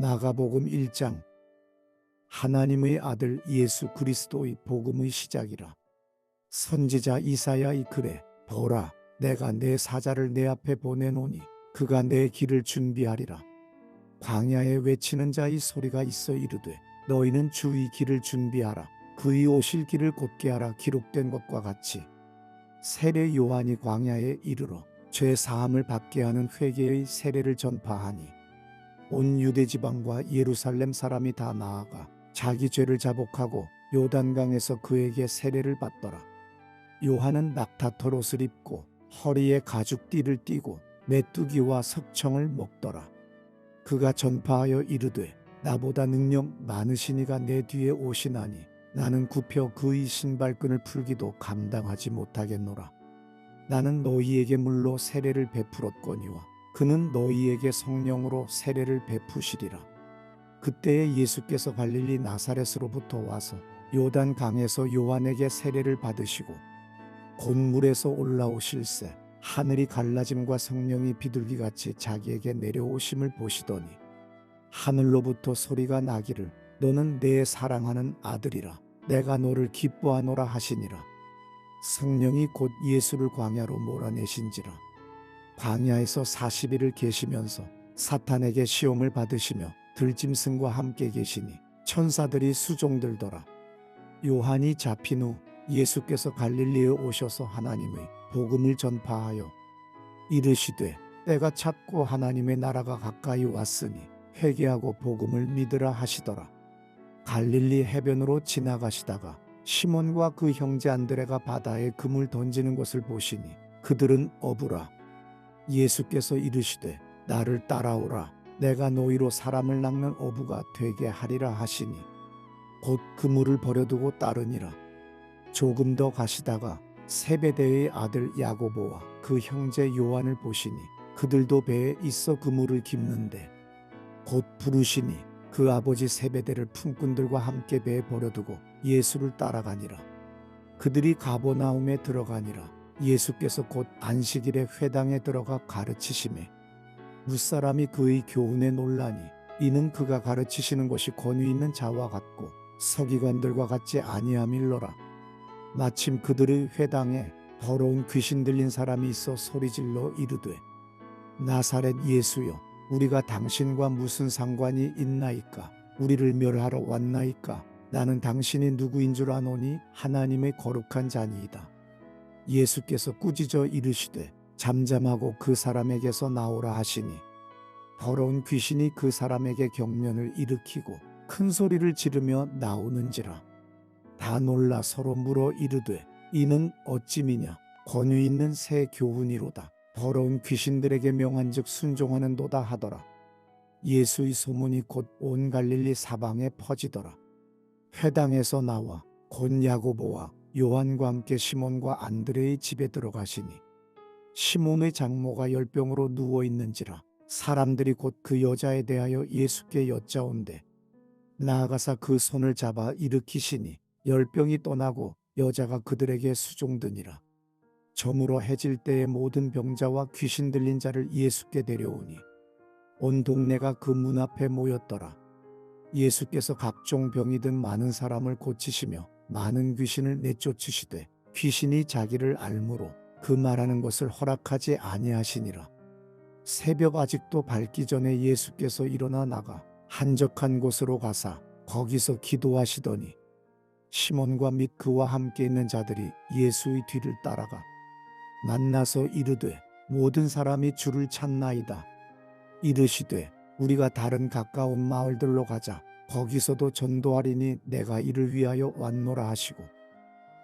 마가복음 1장. 하나님의 아들 예수 그리스도의 복음의 시작이라. 선지자 이사야의 글에 보라, 내가 내 사자를 내 앞에 보내노니 그가 내 길을 준비하리라. 광야에 외치는 자의 소리가 있어 이르되 너희는 주의 길을 준비하라. 그의 오실 길을 곧게 하라. 기록된 것과 같이 세례 요한이 광야에 이르러 죄 사함을 받게 하는 회개의 세례를 전파하니 온 유대 지방과 예루살렘 사람이 다 나아가 자기 죄를 자복하고 요단강에서 그에게 세례를 받더라. 요한은 낙타털 옷을 입고 허리에 가죽띠를 띠고 메뚜기와 석청을 먹더라. 그가 전파하여 이르되 나보다 능력 많으시니가 내 뒤에 오시나니 나는 굽혀 그의 신발끈을 풀기도 감당하지 못하겠노라. 나는 너희에게 물로 세례를 베풀었거니와 그는 너희에게 성령으로 세례를 베푸시리라. 그때에 예수께서 갈릴리 나사렛으로부터 와서 요단 강에서 요한에게 세례를 받으시고 곧 물에서 올라오실새 하늘이 갈라짐과 성령이 비둘기같이 자기에게 내려오심을 보시더니 하늘로부터 소리가 나기를 너는 내 사랑하는 아들이라 내가 너를 기뻐하노라 하시니라. 성령이 곧 예수를 광야로 몰아내신지라. 광야에서 40일을 계시면서 사탄에게 시험을 받으시며 들짐승과 함께 계시니 천사들이 수종들더라. 요한이 잡힌 후 예수께서 갈릴리에 오셔서 하나님의 복음을 전파하여 이르시되 때가 찼고 하나님의 나라가 가까이 왔으니 회개하고 복음을 믿으라 하시더라. 갈릴리 해변으로 지나가시다가 시몬과 그 형제 안드레가 바다에 금을 던지는 것을 보시니 그들은 어부라. 예수께서 이르시되 나를 따라오라. 내가 너희로 사람을 낚는 어부가 되게 하리라 하시니 곧 그물을 버려두고 따르니라. 조금 더 가시다가 세베대의 아들 야고보와 그 형제 요한을 보시니 그들도 배에 있어 그물을 깁는데 곧 부르시니 그 아버지 세베대를 품꾼들과 함께 배에 버려두고 예수를 따라가니라. 그들이 가버나움에 들어가니라. 예수께서 곧 안식일에 회당에 들어가 가르치시매 무사람이 그의 교훈에 놀라니 이는 그가 가르치시는 것이 권위 있는 자와 같고 서기관들과 같지 아니함일러라. 마침 그들의 회당에 더러운 귀신 들린 사람이 있어 소리질러 이르되 나사렛 예수여 우리가 당신과 무슨 상관이 있나이까? 우리를 멸하러 왔나이까? 나는 당신이 누구인 줄 아노니 하나님의 거룩한 자니이다. 예수께서 꾸짖어 이르시되 잠잠하고 그 사람에게서 나오라 하시니 더러운 귀신이 그 사람에게 경련을 일으키고 큰 소리를 지르며 나오는지라. 다 놀라 서로 물어 이르되 이는 어찌미냐? 권위 있는 새 교훈이로다. 더러운 귀신들에게 명한즉 순종하는도다 하더라. 예수의 소문이 곧 온 갈릴리 사방에 퍼지더라. 회당에서 나와 곧 야고보와 요한과 함께 시몬과 안드레의 집에 들어가시니 시몬의 장모가 열병으로 누워 있는지라. 사람들이 곧 그 여자에 대하여 예수께 여짜온대 나아가사 그 손을 잡아 일으키시니 열병이 떠나고 여자가 그들에게 수종드니라. 저물어 해질 때에 모든 병자와 귀신 들린 자를 예수께 데려오니 온 동네가 그 문 앞에 모였더라. 예수께서 각종 병이 든 많은 사람을 고치시며 많은 귀신을 내쫓으시되 귀신이 자기를 알므로 그 말하는 것을 허락하지 아니하시니라. 새벽 아직도 밝기 전에 예수께서 일어나 나가 한적한 곳으로 가사 거기서 기도하시더니 시몬과 및 그와 함께 있는 자들이 예수의 뒤를 따라가 만나서 이르되 모든 사람이 주를 찾나이다. 이르시되 우리가 다른 가까운 마을들로 가자. 거기서도 전도하리니 내가 이를 위하여 왔노라 하시고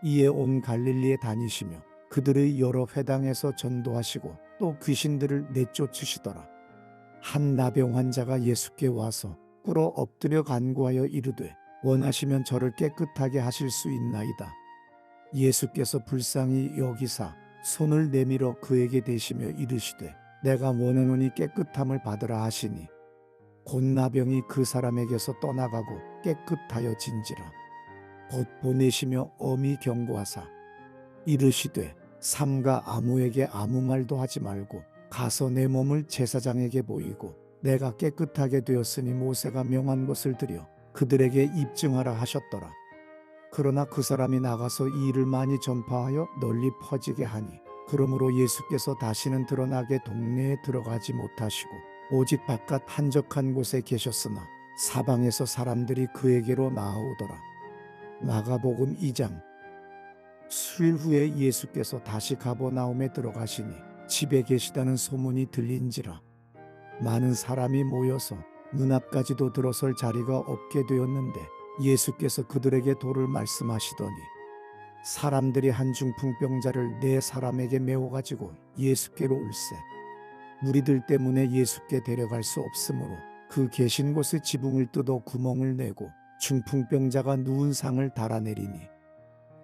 이에 온 갈릴리에 다니시며 그들의 여러 회당에서 전도하시고 또 귀신들을 내쫓으시더라. 한 나병 환자가 예수께 와서 꿇어 엎드려 간구하여 이르되 원하시면 저를 깨끗하게 하실 수 있나이다. 예수께서 불쌍히 여기사 손을 내밀어 그에게 대시며 이르시되 내가 원하노니 깨끗함을 받으라 하시니 곧 나병이 그 사람에게서 떠나가고 깨끗하여진지라. 곧 보내시며 엄히 경고하사 이르시되 삼가 아무에게 아무 말도 하지 말고 가서 내 몸을 제사장에게 보이고 내가 깨끗하게 되었으니 모세가 명한 것을 드려 그들에게 입증하라 하셨더라. 그러나 그 사람이 나가서 이 일을 많이 전파하여 널리 퍼지게 하니 그러므로 예수께서 다시는 드러나게 동네에 들어가지 못하시고 오직 바깥 한적한 곳에 계셨으나 사방에서 사람들이 그에게로 나아오더라. 마가복음 2장. 수일 후에 예수께서 다시 가버나움에 들어가시니 집에 계시다는 소문이 들린지라 많은 사람이 모여서 눈앞까지도 들어설 자리가 없게 되었는데 예수께서 그들에게 도를 말씀하시더니 사람들이 한 중풍병자를 네 사람에게 메워 가지고 예수께로 올세 무리들 때문에 예수께 데려갈 수 없으므로 그 계신 곳의 지붕을 뜯어 구멍을 내고 중풍병자가 누운 상을 달아내리니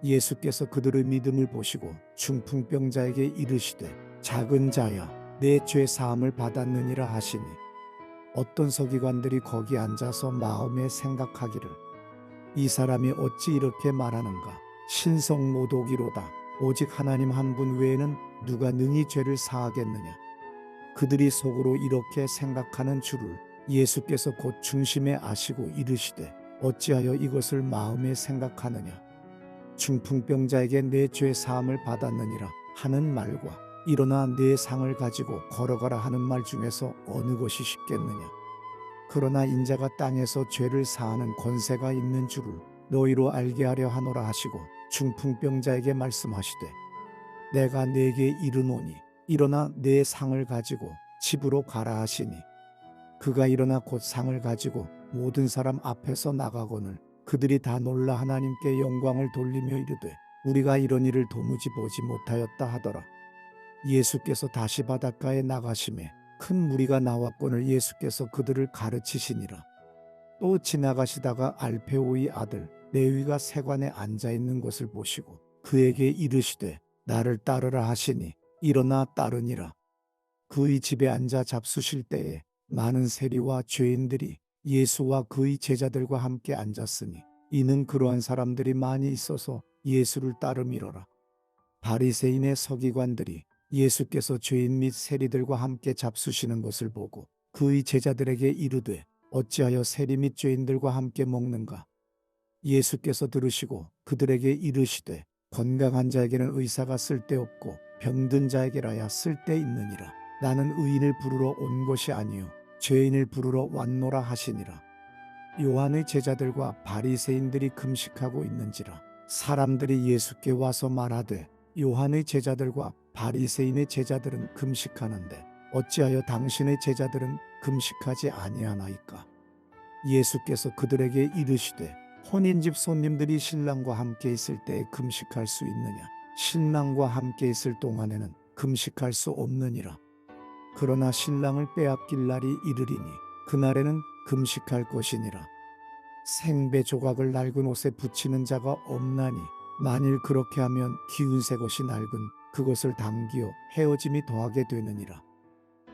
예수께서 그들의 믿음을 보시고 중풍병자에게 이르시되 작은 자야 내 죄 사함을 받았느니라 하시니 어떤 서기관들이 거기 앉아서 마음에 생각하기를 이 사람이 어찌 이렇게 말하는가 신성 모독이로다 오직 하나님 한 분 외에는 누가 능히 죄를 사하겠느냐 그들이 속으로 이렇게 생각하는 줄을 예수께서 곧 중심에 아시고 이르시되 어찌하여 이것을 마음에 생각하느냐 중풍병자에게 내 죄 사함을 받았느니라 하는 말과 일어나 내 상을 가지고 걸어가라 하는 말 중에서 어느 것이 쉽겠느냐 그러나 인자가 땅에서 죄를 사하는 권세가 있는 줄을 너희로 알게 하려 하노라 하시고 중풍병자에게 말씀하시되 내가 네게 이르노니 일어나 내 상을 가지고 집으로 가라 하시니 그가 일어나 곧 상을 가지고 모든 사람 앞에서 나가거늘 그들이 다 놀라 하나님께 영광을 돌리며 이르되 우리가 이런 일을 도무지 보지 못하였다 하더라. 예수께서 다시 바닷가에 나가심에 큰 무리가 나왔거늘 예수께서 그들을 가르치시니라. 또 지나가시다가 알페오의 아들 레위가 세관에 앉아 있는 것을 보시고 그에게 이르시되 나를 따르라 하시니 일어나 따르니라. 그의 집에 앉아 잡수실 때에 많은 세리와 죄인들이 예수와 그의 제자들과 함께 앉았으니 이는 그러한 사람들이 많이 있어서 예수를 따름이로라. 바리새인의 서기관들이 예수께서 죄인 및 세리들과 함께 잡수시는 것을 보고 그의 제자들에게 이르되 어찌하여 세리 및 죄인들과 함께 먹는가? 예수께서 들으시고 그들에게 이르시되 건강한 자에게는 의사가 쓸데없고 병든 자에게라야 쓸데있느니라. 나는 의인을 부르러 온 것이 아니요 죄인을 부르러 왔노라 하시니라. 요한의 제자들과 바리새인들이 금식하고 있는지라 사람들이 예수께 와서 말하되 요한의 제자들과 바리새인의 제자들은 금식하는데 어찌하여 당신의 제자들은 금식하지 아니하나이까? 예수께서 그들에게 이르시되 혼인집 손님들이 신랑과 함께 있을 때에 금식할 수 있느냐? 신랑과 함께 있을 동안에는 금식할 수 없느니라. 그러나 신랑을 빼앗길 날이 이르리니 그날에는 금식할 것이니라. 생배 조각을 낡은 옷에 붙이는 자가 없나니 만일 그렇게 하면 기운 새 것이 낡은 그것을 당기어 헤어짐이 더하게 되느니라.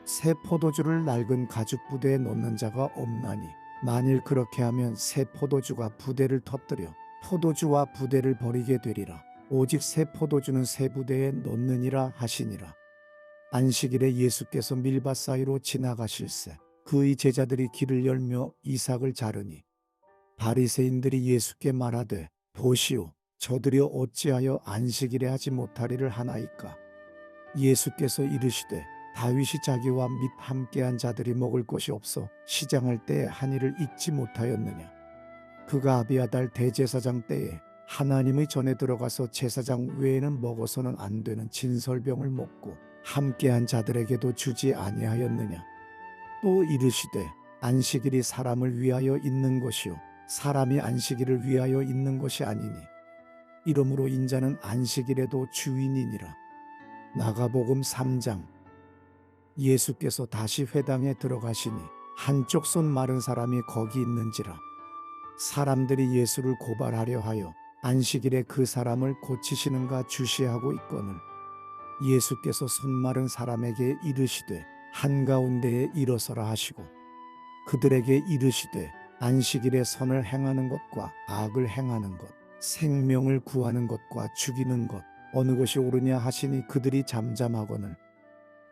새 포도주를 낡은 가죽 부대에 넣는 자가 없나니 만일 그렇게 하면 새 포도주가 부대를 터뜨려 포도주와 부대를 버리게 되리라. 오직 새 포도주는 새 부대에 넣느니라 하시니라. 안식일에 예수께서 밀밭 사이로 지나가실새 그의 제자들이 길을 열며 이삭을 자르니 바리새인들이 예수께 말하되 보시오 저들이 어찌하여 안식일에 하지 못하리를 하나이까? 예수께서 이르시되 다윗이 자기와 및 함께한 자들이 먹을 것이 없어 시장할 때에 한 일을 잊지 못하였느냐? 그가 아비아달 대제사장 때에 하나님의 전에 들어가서 제사장 외에는 먹어서는 안 되는 진설병을 먹고 함께한 자들에게도 주지 아니하였느냐? 또 이르시되 안식일이 사람을 위하여 있는 것이요 사람이 안식일을 위하여 있는 것이 아니니 이러므로 인자는 안식일에도 주인이니라. 마가복음 3장. 예수께서 다시 회당에 들어가시니 한쪽 손 마른 사람이 거기 있는지라. 사람들이 예수를 고발하려 하여 안식일에 그 사람을 고치시는가 주시하고 있거늘 예수께서 손 마른 사람에게 이르시되 한가운데에 일어서라 하시고 그들에게 이르시되 안식일에 선을 행하는 것과 악을 행하는 것 생명을 구하는 것과 죽이는 것 어느 것이 옳으냐 하시니 그들이 잠잠하거늘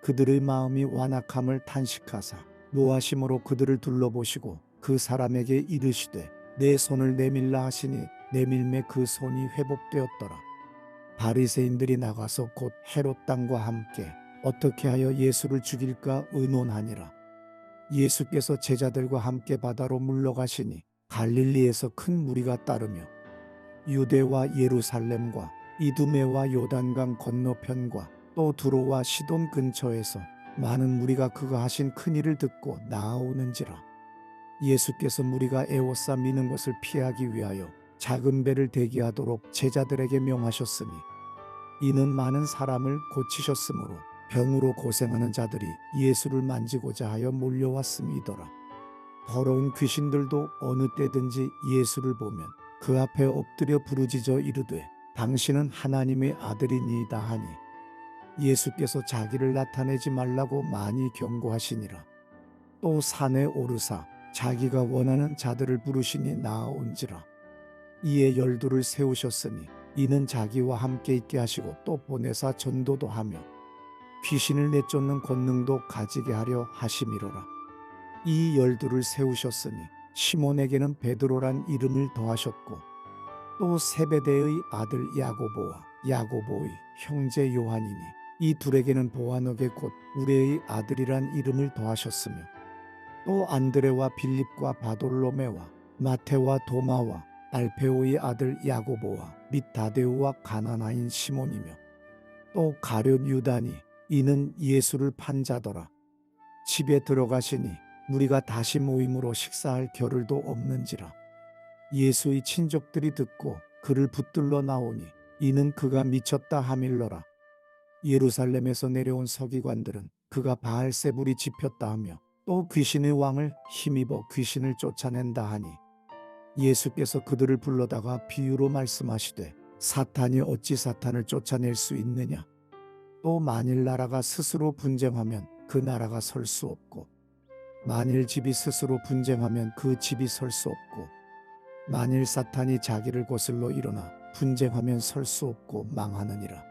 그들의 마음이 완악함을 탄식하사 노하심으로 그들을 둘러보시고 그 사람에게 이르시되 내 손을 내밀라 하시니 내밀매 그 손이 회복되었더라. 바리새인들이 나가서 곧 헤롯 당과 함께 어떻게 하여 예수를 죽일까 의논하니라. 예수께서 제자들과 함께 바다로 물러가시니 갈릴리에서 큰 무리가 따르며 유대와 예루살렘과 이두메와 요단강 건너편과 또 두로와 시돈 근처에서 많은 무리가 그가 하신 큰 일을 듣고 나아오는지라. 예수께서 무리가 애워싸 미는 것을 피하기 위하여 작은 배를 대기하도록 제자들에게 명하셨으니 이는 많은 사람을 고치셨으므로 병으로 고생하는 자들이 예수를 만지고자 하여 몰려왔음이더라. 더러운 귀신들도 어느 때든지 예수를 보면 그 앞에 엎드려 부르짖어 이르되 당신은 하나님의 아들이니이다 하니 예수께서 자기를 나타내지 말라고 많이 경고하시니라. 또 산에 오르사 자기가 원하는 자들을 부르시니 나아온지라. 이에 12를 세우셨으니 이는 자기와 함께 있게 하시고 또 보내사 전도도 하며 귀신을 내쫓는 권능도 가지게 하려 하심이로라. 이 12를 세우셨으니 시몬에게는 베드로란 이름을 더하셨고 또 세베대의 아들 야고보와 야고보의 형제 요한이니 이 둘에게는 보아너게 곧 우레의 아들이란 이름을 더하셨으며 또 안드레와 빌립과 바돌로메와 마테와 도마와 알페오의 아들 야고보와 및 다데우와 가나나인 시몬이며 또 가룟 유다니 이는 예수를 판 자더라. 집에 들어가시니 무리가 다시 모임으로 식사할 겨를도 없는지라. 예수의 친족들이 듣고 그를 붙들러 나오니 이는 그가 미쳤다 하밀러라. 예루살렘에서 내려온 서기관들은 그가 바알세불이 집혔다 하며 또 귀신의 왕을 힘입어 귀신을 쫓아낸다 하니 예수께서 그들을 불러다가 비유로 말씀하시되 사탄이 어찌 사탄을 쫓아낼 수 있느냐. 또 만일 나라가 스스로 분쟁하면 그 나라가 설 수 없고 만일 집이 스스로 분쟁하면 그 집이 설 수 없고 만일 사탄이 자기를 거슬러 일어나 분쟁하면 설 수 없고 망하느니라.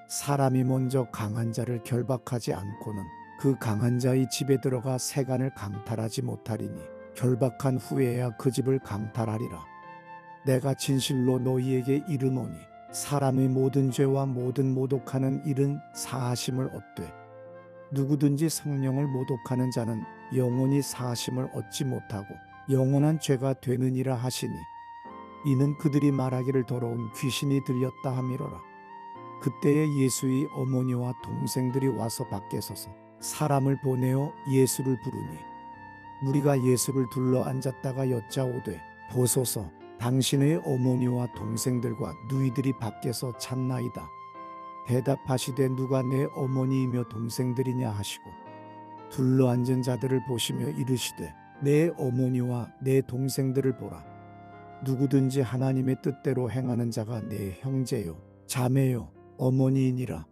사람이 먼저 강한 자를 결박하지 않고는 그 강한 자의 집에 들어가 세간을 강탈하지 못하리니 결박한 후에야 그 집을 강탈하리라. 내가 진실로 너희에게 이르노니 사람의 모든 죄와 모든 모독하는 일은 사하심을 얻되 누구든지 성령을 모독하는 자는 영원히 사하심을 얻지 못하고 영원한 죄가 되느니라 하시니 이는 그들이 말하기를 더러운 귀신이 들렸다 함이로라. 그때에 예수의 어머니와 동생들이 와서 밖에 서서 사람을 보내어 예수를 부르니 무리가 예수를 둘러 앉았다가 여짜오되 보소서 당신의 어머니와 동생들과 누이들이 밖에서 찾나이다. 대답하시되 누가 내 어머니이며 동생들이냐 하시고 둘러앉은 자들을 보시며 이르시되 내 어머니와 내 동생들을 보라. 누구든지 하나님의 뜻대로 행하는 자가 내 형제요 자매요 어머니이니라.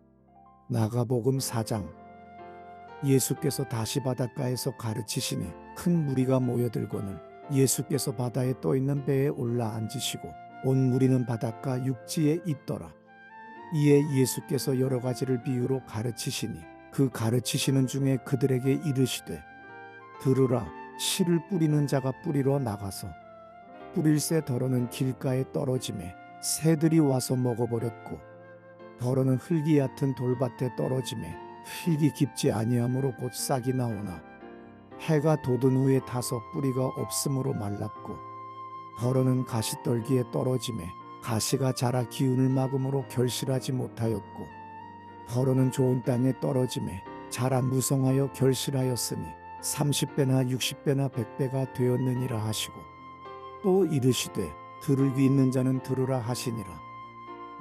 마가복음 4장. 예수께서 다시 바닷가에서 가르치시니 큰 무리가 모여들거늘 예수께서 바다에 떠있는 배에 올라 앉으시고 온 무리는 바닷가 육지에 있더라. 이에 예수께서 여러 가지를 비유로 가르치시니 그 가르치시는 중에 그들에게 이르시되 들으라. 씨를 뿌리는 자가 뿌리러 나가서 뿌릴새 더러는 길가에 떨어지매 새들이 와서 먹어버렸고 더러는 흙이 얕은 돌밭에 떨어지매 흙이 깊지 아니하므로 곧 싹이 나오나 해가 돋은 후에 타서 뿌리가 없으므로 말랐고 더러는 가시떨기에 떨어지매 가시가 자라 기운을 막음으로 결실하지 못하였고 더러는 좋은 땅에 떨어지매 자라 무성하여 결실하였으니 30배나 60배나 100배가 되었느니라 하시고 또 이르시되 들을 귀 있는 자는 들으라 하시니라.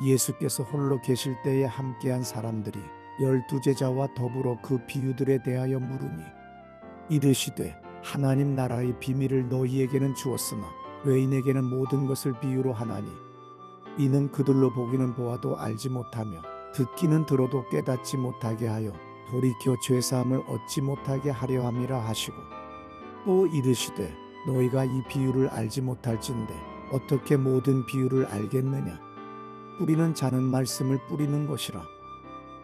예수께서 홀로 계실 때에 함께한 사람들이 12제자와 더불어 그 비유들에 대하여 물으니 이르시되 하나님 나라의 비밀을 너희에게는 주었으나 외인에게는 모든 것을 비유로 하나니 이는 그들로 보기는 보아도 알지 못하며 듣기는 들어도 깨닫지 못하게 하여 돌이켜 죄사함을 얻지 못하게 하려 함이라 하시고 또 이르시되 너희가 이 비유를 알지 못할진대 어떻게 모든 비유를 알겠느냐. 뿌리는 자는 말씀을 뿌리는 것이라.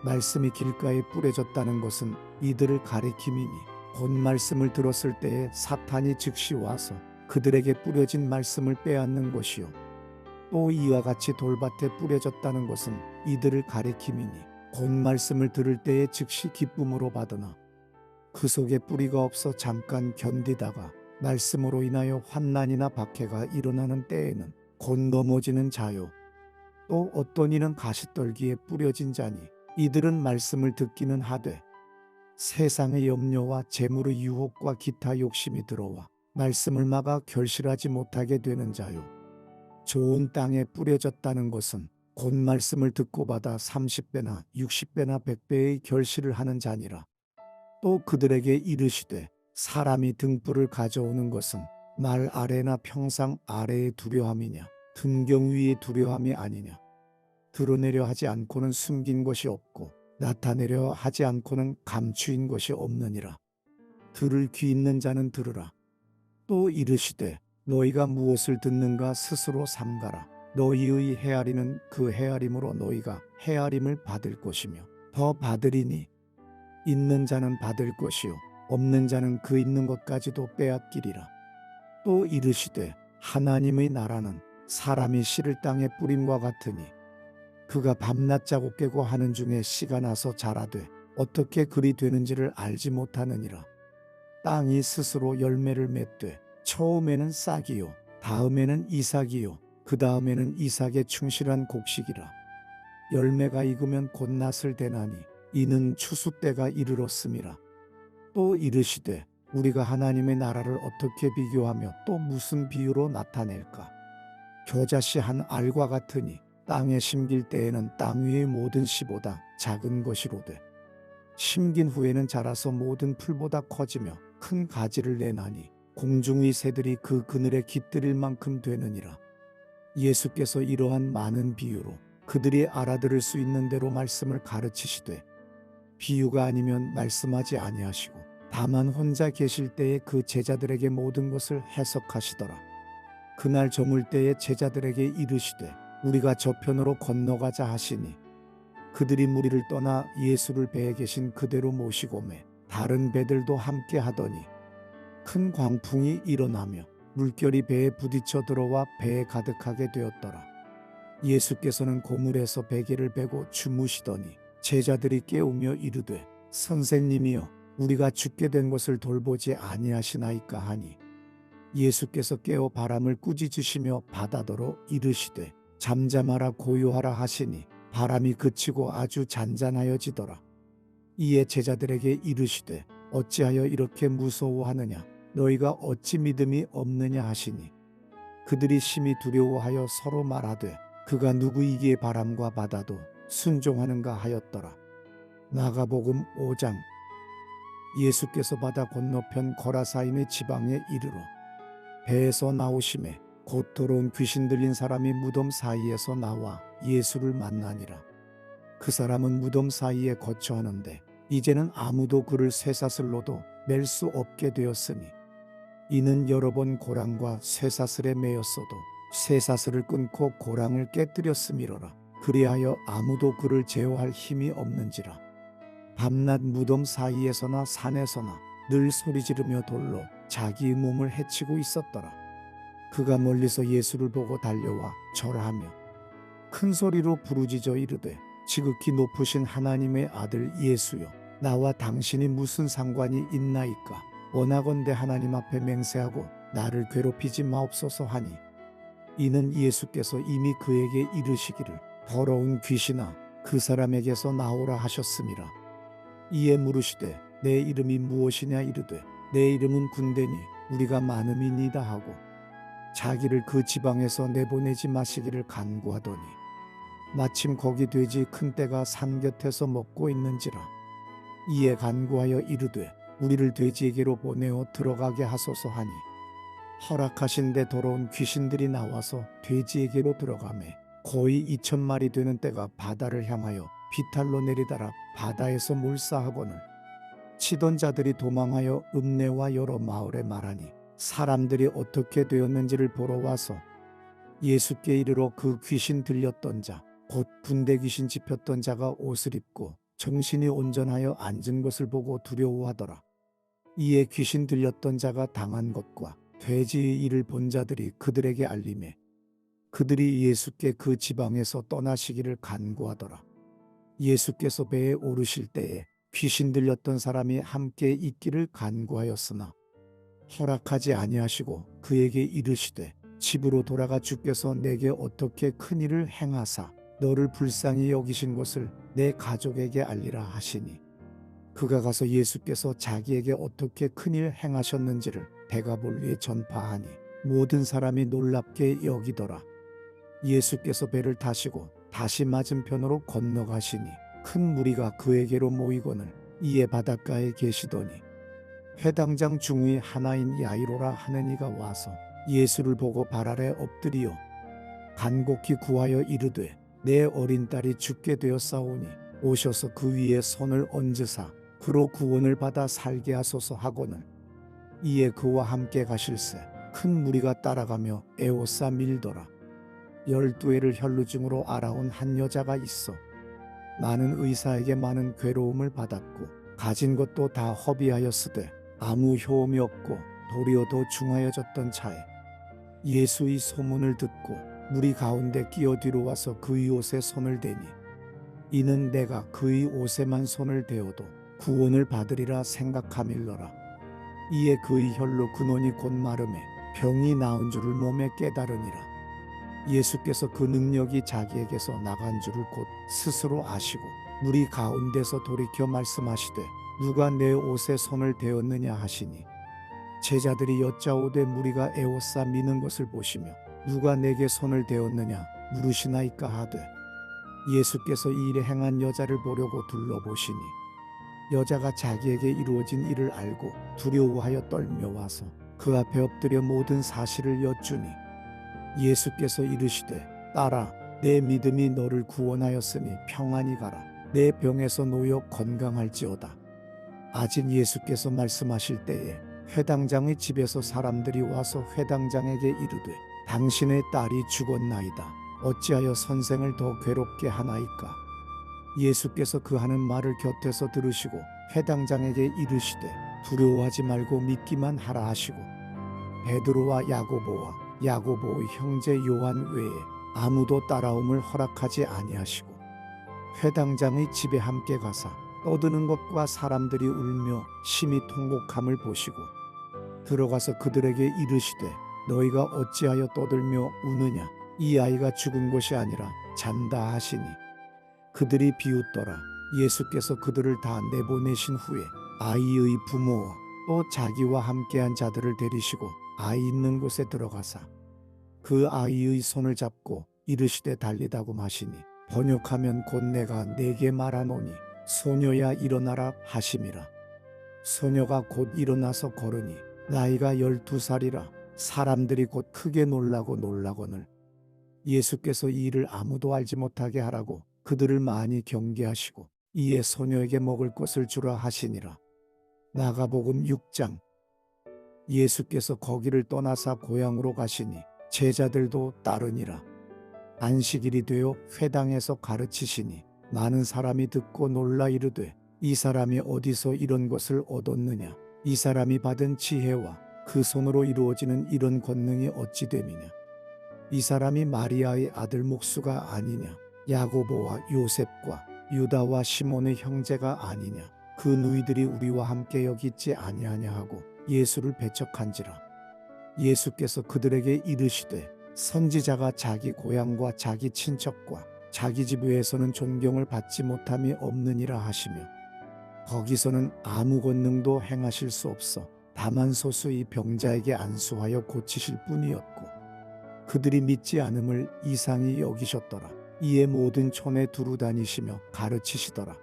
말씀이 길가에 뿌려졌다는 것은 이들을 가리킴이니 본 말씀을 들었을 때에 사탄이 즉시 와서 그들에게 뿌려진 말씀을 빼앗는 것이요 또 이와 같이 돌밭에 뿌려졌다는 것은 이들을 가리킴이니 본 말씀을 들을 때에 즉시 기쁨으로 받으나 그 속에 뿌리가 없어 잠깐 견디다가 말씀으로 인하여 환난이나 박해가 일어나는 때에는 곧 넘어지는 자요 또 어떤 이는 가시떨기에 뿌려진 자니 이들은 말씀을 듣기는 하되 세상의 염려와 재물의 유혹과 기타 욕심이 들어와 말씀을 막아 결실하지 못하게 되는 자요. 좋은 땅에 뿌려졌다는 것은 곧 말씀을 듣고 받아 30배나 60배나 100배의 결실을 하는 자니라. 또 그들에게 이르시되 사람이 등불을 가져오는 것은 말 아래나 평상 아래의 두려함이냐 등경 위의 두려함이 아니냐. 드러내려 하지 않고는 숨긴 것이 없고 나타내려 하지 않고는 감추인 것이 없느니라. 들을 귀 있는 자는 들으라. 또 이르시되 너희가 무엇을 듣는가 스스로 삼가라. 너희의 헤아리는 그 헤아림으로 너희가 헤아림을 받을 것이며 더 받으리니 있는 자는 받을 것이요 없는 자는 그 있는 것까지도 빼앗기리라. 또 이르시되 하나님의 나라는 사람이 씨를 땅에 뿌림과 같으니 그가 밤낮 자고 깨고 하는 중에 씨가 나서 자라되 어떻게 그리 되는지를 알지 못하느니라. 땅이 스스로 열매를 맺되 처음에는 싹이요 다음에는 이삭이요 그 다음에는 이삭에 충실한 곡식이라. 열매가 익으면 곧 낫을 대나니 이는 추수 때가 이르렀음이라. 또 이르시되 우리가 하나님의 나라를 어떻게 비교하며 또 무슨 비유로 나타낼까. 겨자씨 한 알과 같으니 땅에 심길 때에는 땅 위의 모든 씨보다 작은 것이로되 심긴 후에는 자라서 모든 풀보다 커지며 큰 가지를 내나니 공중의 새들이 그 그늘에 깃들일 만큼 되느니라. 예수께서 이러한 많은 비유로 그들이 알아들을 수 있는 대로 말씀을 가르치시되 비유가 아니면 말씀하지 아니하시고 다만 혼자 계실 때에 그 제자들에게 모든 것을 해석하시더라. 그날 저물 때에 제자들에게 이르시되 우리가 저편으로 건너가자 하시니 그들이 무리를 떠나 예수를 배에 계신 그대로 모시고 매 다른 배들도 함께 하더니 큰 광풍이 일어나며 물결이 배에 부딪혀 들어와 배에 가득하게 되었더라. 예수께서는 고물에서 베개를 베고 주무시더니 제자들이 깨우며 이르되 선생님이여 우리가 죽게 된 것을 돌보지 아니하시나이까 하니 예수께서 깨어 바람을 꾸짖으시며 바다더러 이르시되 잠잠하라 고요하라 하시니 바람이 그치고 아주 잔잔하여지더라. 이에 제자들에게 이르시되 어찌하여 이렇게 무서워하느냐 너희가 어찌 믿음이 없느냐 하시니 그들이 심히 두려워하여 서로 말하되 그가 누구이기에 바람과 바다도 순종하는가 하였더라. 마가복음 5장. 예수께서 바다 건너편 거라사인의 지방에 이르러 배에서 나오심에 곧 더러운 귀신 들린 사람이 무덤 사이에서 나와 예수를 만나니라. 그 사람은 무덤 사이에 거처하는데 이제는 아무도 그를 쇠사슬로도 맬 수 없게 되었으니 이는 여러 번 고랑과 쇠사슬에 매였어도 쇠사슬을 끊고 고랑을 깨뜨렸음이로라. 그리하여 아무도 그를 제어할 힘이 없는지라. 밤낮 무덤 사이에서나 산에서나 늘 소리지르며 돌로 자기의 몸을 해치고 있었더라. 그가 멀리서 예수를 보고 달려와 절하며 큰 소리로 부르짖어 이르되 지극히 높으신 하나님의 아들 예수여 나와 당신이 무슨 상관이 있나이까. 원하건대 하나님 앞에 맹세하고 나를 괴롭히지 마옵소서 하니 이는 예수께서 이미 그에게 이르시기를 더러운 귀신아 그 사람에게서 나오라 하셨음이라. 이에 물으시되 내 이름이 무엇이냐 이르되 내 이름은 군대니 우리가 많음이니이다 하고 자기를 그 지방에서 내보내지 마시기를 간구하더니 마침 거기 돼지 큰 떼가 산 곁에서 먹고 있는지라. 이에 간구하여 이르되 우리를 돼지에게로 보내어 들어가게 하소서 하니 허락하신데 더러운 귀신들이 나와서 돼지에게로 들어가매 거의 2,000마리 되는 떼가 바다를 향하여 비탈로 내리다라 바다에서 몰사하거늘 치던 자들이 도망하여 읍내와 여러 마을에 말하니 사람들이 어떻게 되었는지를 보러 와서 예수께 이르러 그 귀신 들렸던 자 곧 군대 귀신 집혔던 자가 옷을 입고 정신이 온전하여 앉은 것을 보고 두려워하더라. 이에 귀신 들렸던 자가 당한 것과 돼지의 일을 본 자들이 그들에게 알림해 그들이 예수께 그 지방에서 떠나시기를 간구하더라. 예수께서 배에 오르실 때에 귀신 들렸던 사람이 함께 있기를 간구하였으나 허락하지 아니하시고 그에게 이르시되 집으로 돌아가 주께서 내게 어떻게 큰 일을 행하사 너를 불쌍히 여기신 것을 내 가족에게 알리라 하시니 그가 가서 예수께서 자기에게 어떻게 큰 일 행하셨는지를 데가볼리에 전파하니 모든 사람이 놀랍게 여기더라. 예수께서 배를 타시고 다시 맞은편으로 건너가시니 큰 무리가 그에게로 모이거늘 이에 바닷가에 계시더니 회당장 중의 하나인 야이로라 하는 이가 와서 예수를 보고 발 아래 엎드리어 간곡히 구하여 이르되 내 어린 딸이 죽게 되었사오니 오셔서 그 위에 손을 얹으사 그로 구원을 받아 살게 하소서 하거늘 이에 그와 함께 가실새 큰 무리가 따라가며 에워싸 밀더라. 12해를 혈루증으로 알아온 한 여자가 있어 많은 의사에게 많은 괴로움을 받았고 가진 것도 다 허비하였으되 아무 효험이 없고 도리어 더 중하여졌던 차에 예수의 소문을 듣고 무리 가운데 끼어 뒤로 와서 그의 옷에 손을 대니 이는 내가 그의 옷에만 손을 대어도 구원을 받으리라 생각함일러라. 이에 그의 혈로 근원이 곧 마름에 병이 나은 줄을 몸에 깨달으니라. 예수께서 그 능력이 자기에게서 나간 줄을 곧 스스로 아시고 무리 가운데서 돌이켜 말씀하시되 누가 내 옷에 손을 대었느냐 하시니 제자들이 여짜오되 무리가 에워싸 미는 것을 보시며 누가 내게 손을 대었느냐 물으시나이까 하되 예수께서 이 일에 행한 여자를 보려고 둘러보시니 여자가 자기에게 이루어진 일을 알고 두려워하여 떨며 와서 그 앞에 엎드려 모든 사실을 여쭈니 예수께서 이르시되 딸아 내 믿음이 너를 구원하였으니 평안히 가라. 내 병에서 놓여 건강할지어다. 아직 예수께서 말씀하실 때에 회당장의 집에서 사람들이 와서 회당장에게 이르되 당신의 딸이 죽었나이다. 어찌하여 선생을 더 괴롭게 하나이까. 예수께서 그 하는 말을 곁에서 들으시고 회당장에게 이르시되 두려워하지 말고 믿기만 하라 하시고 베드로와 야고보의 형제 요한 외에 아무도 따라옴을 허락하지 아니하시고 회당장의 집에 함께 가사 떠드는 것과 사람들이 울며 심히 통곡함을 보시고 들어가서 그들에게 이르시되 너희가 어찌하여 떠들며 우느냐. 이 아이가 죽은 것이 아니라 잔다 하시니 그들이 비웃더라. 예수께서 그들을 다 내보내신 후에 아이의 부모와 또 자기와 함께한 자들을 데리시고 아이 있는 곳에 들어가사 그 아이의 손을 잡고 이르시되 달리다고 하시니 번역하면 곧 내가 네게 말하노니 소녀야 일어나라 하심이라. 소녀가 곧 일어나서 걸으니 나이가 12살이라 사람들이 곧 크게 놀라거늘 예수께서 이 일을 아무도 알지 못하게 하라고 그들을 많이 경계하시고 이에 소녀에게 먹을 것을 주라 하시니라. 마가복음 6장. 예수께서 거기를 떠나사 고향으로 가시니 제자들도 따르니라. 안식일이 되어 회당에서 가르치시니 많은 사람이 듣고 놀라 이르되 이 사람이 어디서 이런 것을 얻었느냐. 이 사람이 받은 지혜와 그 손으로 이루어지는 이런 권능이 어찌 됨이냐. 이 사람이 마리아의 아들 목수가 아니냐. 야고보와 요셉과 유다와 시몬의 형제가 아니냐. 그 누이들이 우리와 함께 여기 있지 아니하냐 하고 예수를 배척한지라. 예수께서 그들에게 이르시되 선지자가 자기 고향과 자기 친척과 자기 집 외에서는 존경을 받지 못함이 없느니라 하시며 거기서는 아무 권능도 행하실 수 없어 다만 소수의 병자에게 안수하여 고치실 뿐이었고 그들이 믿지 않음을 이상히 여기셨더라. 이에 모든 촌에 두루 다니시며 가르치시더라.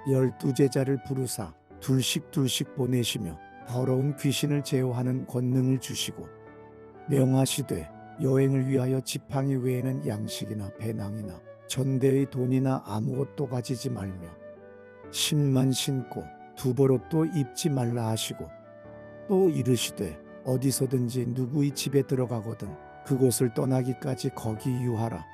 12제자를 부르사 둘씩 보내시며 더러운 귀신을 제어하는 권능을 주시고 명하시되 여행을 위하여 지팡이 외에는 양식이나 배낭이나 전대의 돈이나 아무것도 가지지 말며 신만 신고 두벌옷도 입지 말라 하시고 또 이르시되 어디서든지 누구의 집에 들어가거든 그곳을 떠나기까지 거기 유하라.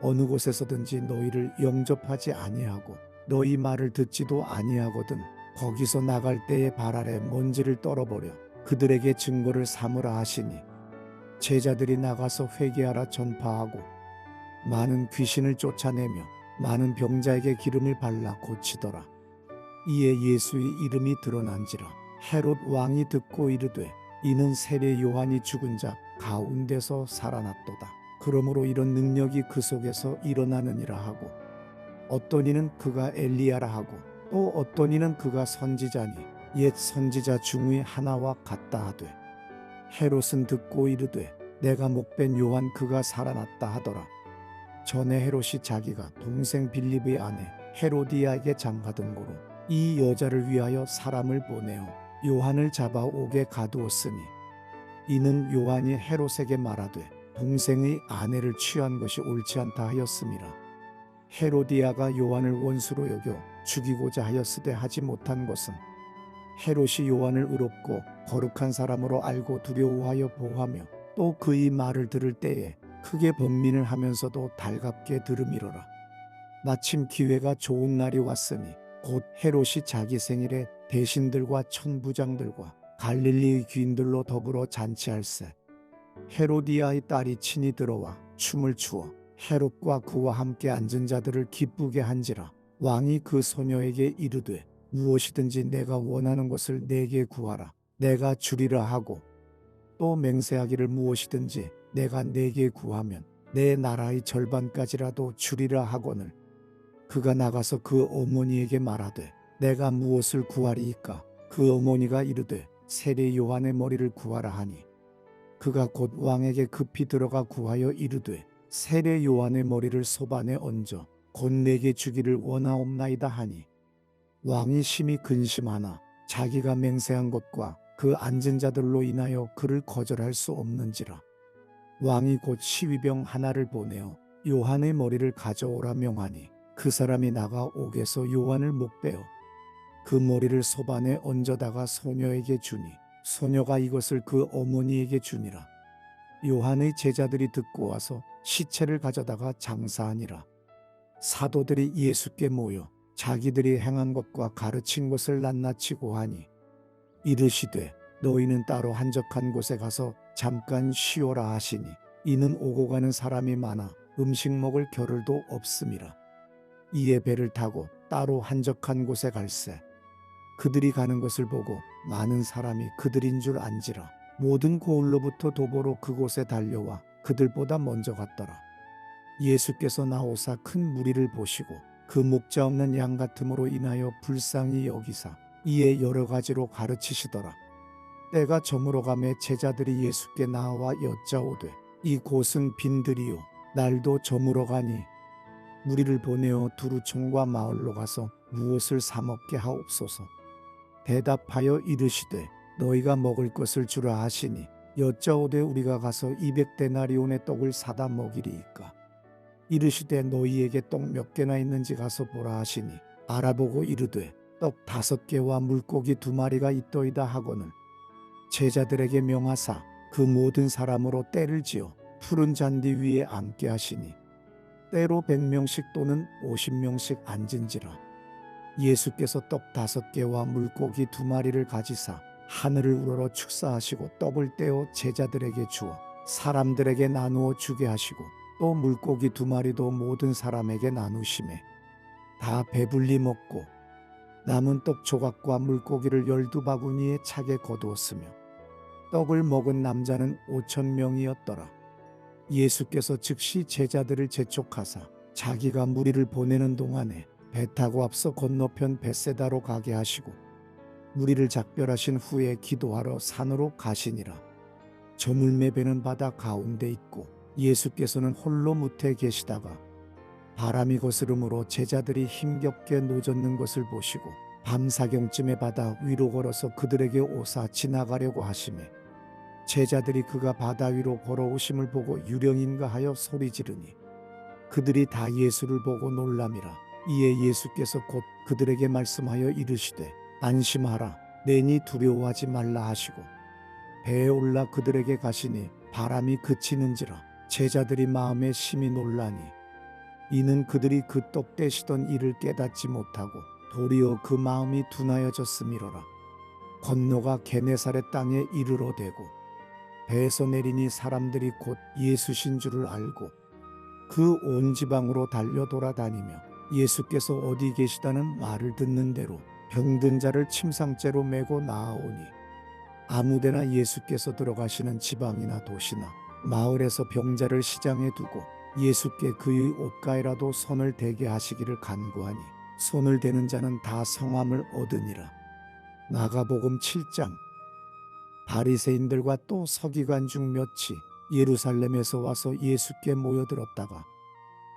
어느 곳에서든지 너희를 영접하지 아니하고 너희 말을 듣지도 아니하거든 거기서 나갈 때에 발 아래 먼지를 떨어버려 그들에게 증거를 삼으라 하시니 제자들이 나가서 회개하라 전파하고 많은 귀신을 쫓아내며 많은 병자에게 기름을 발라 고치더라. 이에 예수의 이름이 드러난지라 헤롯 왕이 듣고 이르되 이는 세례 요한이 죽은 자 가운데서 살아났도다. 그러므로 이런 능력이 그 속에서 일어나느니라 하고 어떤 이는 그가 엘리야라 하고 또 어떤 이는 그가 선지자니 옛 선지자 중의 하나와 같다 하되 헤롯은 듣고 이르되 내가 목벤 요한 그가 살아났다 하더라. 전에 헤롯이 자기가 동생 빌립의 아내 헤로디아에게 장가든 고로 이 여자를 위하여 사람을 보내어 요한을 잡아 옥에 가두었으니 이는 요한이 헤롯에게 말하되 동생의 아내를 취한 것이 옳지 않다 하였음이라. 헤로디아가 요한을 원수로 여겨 죽이고자 하였으되 하지 못한 것은 헤롯이 요한을 의롭고 거룩한 사람으로 알고 두려워하여 보호하며 또 그의 말을 들을 때에 크게 번민을 하면서도 달갑게 들음이로라. 마침 기회가 좋은 날이 왔으니 곧 헤롯이 자기 생일에 대신들과 천부장들과 갈릴리의 귀인들로 더불어 잔치할세. 헤로디아의 딸이 친히 들어와 춤을 추어 헤롯과 그와 함께 앉은 자들을 기쁘게 한지라. 왕이 그 소녀에게 이르되 무엇이든지 내가 원하는 것을 내게 구하라 내가 주리라 하고 또 맹세하기를 무엇이든지 내가 내게 구하면 내 나라의 절반까지라도 주리라 하거늘 그가 나가서 그 어머니에게 말하되 내가 무엇을 구하리이까. 그 어머니가 이르되 세례 요한의 머리를 구하라 하니 그가 곧 왕에게 급히 들어가 구하여 이르되 세례 요한의 머리를 소반에 얹어 곧 내게 주기를 원하옵나이다 하니 왕이 심히 근심하나 자기가 맹세한 것과 그 앉은 자들로 인하여 그를 거절할 수 없는지라. 왕이 곧 시위병 하나를 보내어 요한의 머리를 가져오라 명하니 그 사람이 나가 옥에서 요한을 목베어 그 머리를 소반에 얹어다가 소녀에게 주니 소녀가 이것을 그 어머니에게 주니라. 요한의 제자들이 듣고 와서 시체를 가져다가 장사하니라. 사도들이 예수께 모여 자기들이 행한 것과 가르친 것을 낱낱이 고하니 이르시되 너희는 따로 한적한 곳에 가서 잠깐 쉬어라 하시니 이는 오고 가는 사람이 많아 음식 먹을 겨를도 없음이라. 이에 배를 타고 따로 한적한 곳에 갈새 그들이 가는 것을 보고 많은 사람이 그들인 줄 안지라. 모든 고을로부터 도보로 그곳에 달려와 그들보다 먼저 갔더라. 예수께서 나오사 큰 무리를 보시고 그 목자 없는 양 같음으로 인하여 불쌍히 여기사 이에 여러 가지로 가르치시더라. 때가 저물어 가매 제자들이 예수께 나와 여짜오되 이곳은 빈들이요 날도 저물어 가니 무리를 보내어 두루촌과 마을로 가서 무엇을 사 먹게 하옵소서. 대답하여 이르시되 너희가 먹을 것을 주라 하시니 여짜오되 우리가 가서 200데나리온의 떡을 사다 먹이리이까. 이르시되 너희에게 떡 몇 개나 있는지 가서 보라 하시니 알아보고 이르되 떡 5개와 물고기 2마리가 있더이다 하거늘 제자들에게 명하사 그 모든 사람으로 떼를 지어 푸른 잔디 위에 앉게 하시니 때로 100명씩 또는 50명씩 앉은지라. 예수께서 떡 5개와 물고기 2마리를 가지사 하늘을 우러러 축사하시고 떡을 떼어 제자들에게 주어 사람들에게 나누어 주게 하시고 또 물고기 2마리도 모든 사람에게 나누시매 다 배불리 먹고 남은 떡 조각과 물고기를 12바구니에 차게 거두었으며 떡을 먹은 남자는 5,000명이었더라. 예수께서 즉시 제자들을 재촉하사 자기가 무리를 보내는 동안에 배 타고 앞서 건너편 벳세다로 가게 하시고 무리를 작별하신 후에 기도하러 산으로 가시니라. 저물매 배는 바다 가운데 있고 예수께서는 홀로 무태 계시다가 바람이 거스름으로 제자들이 힘겹게 노젓는 것을 보시고 밤사경쯤에 바다 위로 걸어서 그들에게 오사 지나가려고 하시매 제자들이 그가 바다 위로 걸어오심을 보고 유령인가 하여 소리 지르니 그들이 다 예수를 보고 놀람이라. 이에 예수께서 곧 그들에게 말씀하여 이르시되 안심하라 내니 두려워하지 말라 하시고 배에 올라 그들에게 가시니 바람이 그치는지라. 제자들이 마음에 심히 놀라니 이는 그들이 그 떡 떼시던 일을 깨닫지 못하고 도리어 그 마음이 둔하여졌음이로라. 건너가 게네사렛 땅에 이르러대고 배에서 내리니 사람들이 곧 예수신 줄을 알고 그 온 지방으로 달려 돌아다니며 예수께서 어디 계시다는 말을 듣는 대로 병든 자를 침상째로 메고 나아오니 아무데나 예수께서 들어가시는 지방이나 도시나 마을에서 병자를 시장에 두고 예수께 그의 옷가에라도 손을 대게 하시기를 간구하니 손을 대는 자는 다 성함을 얻으니라. 마가복음 7장. 바리새인들과 또 서기관 중 몇이 예루살렘에서 와서 예수께 모여들었다가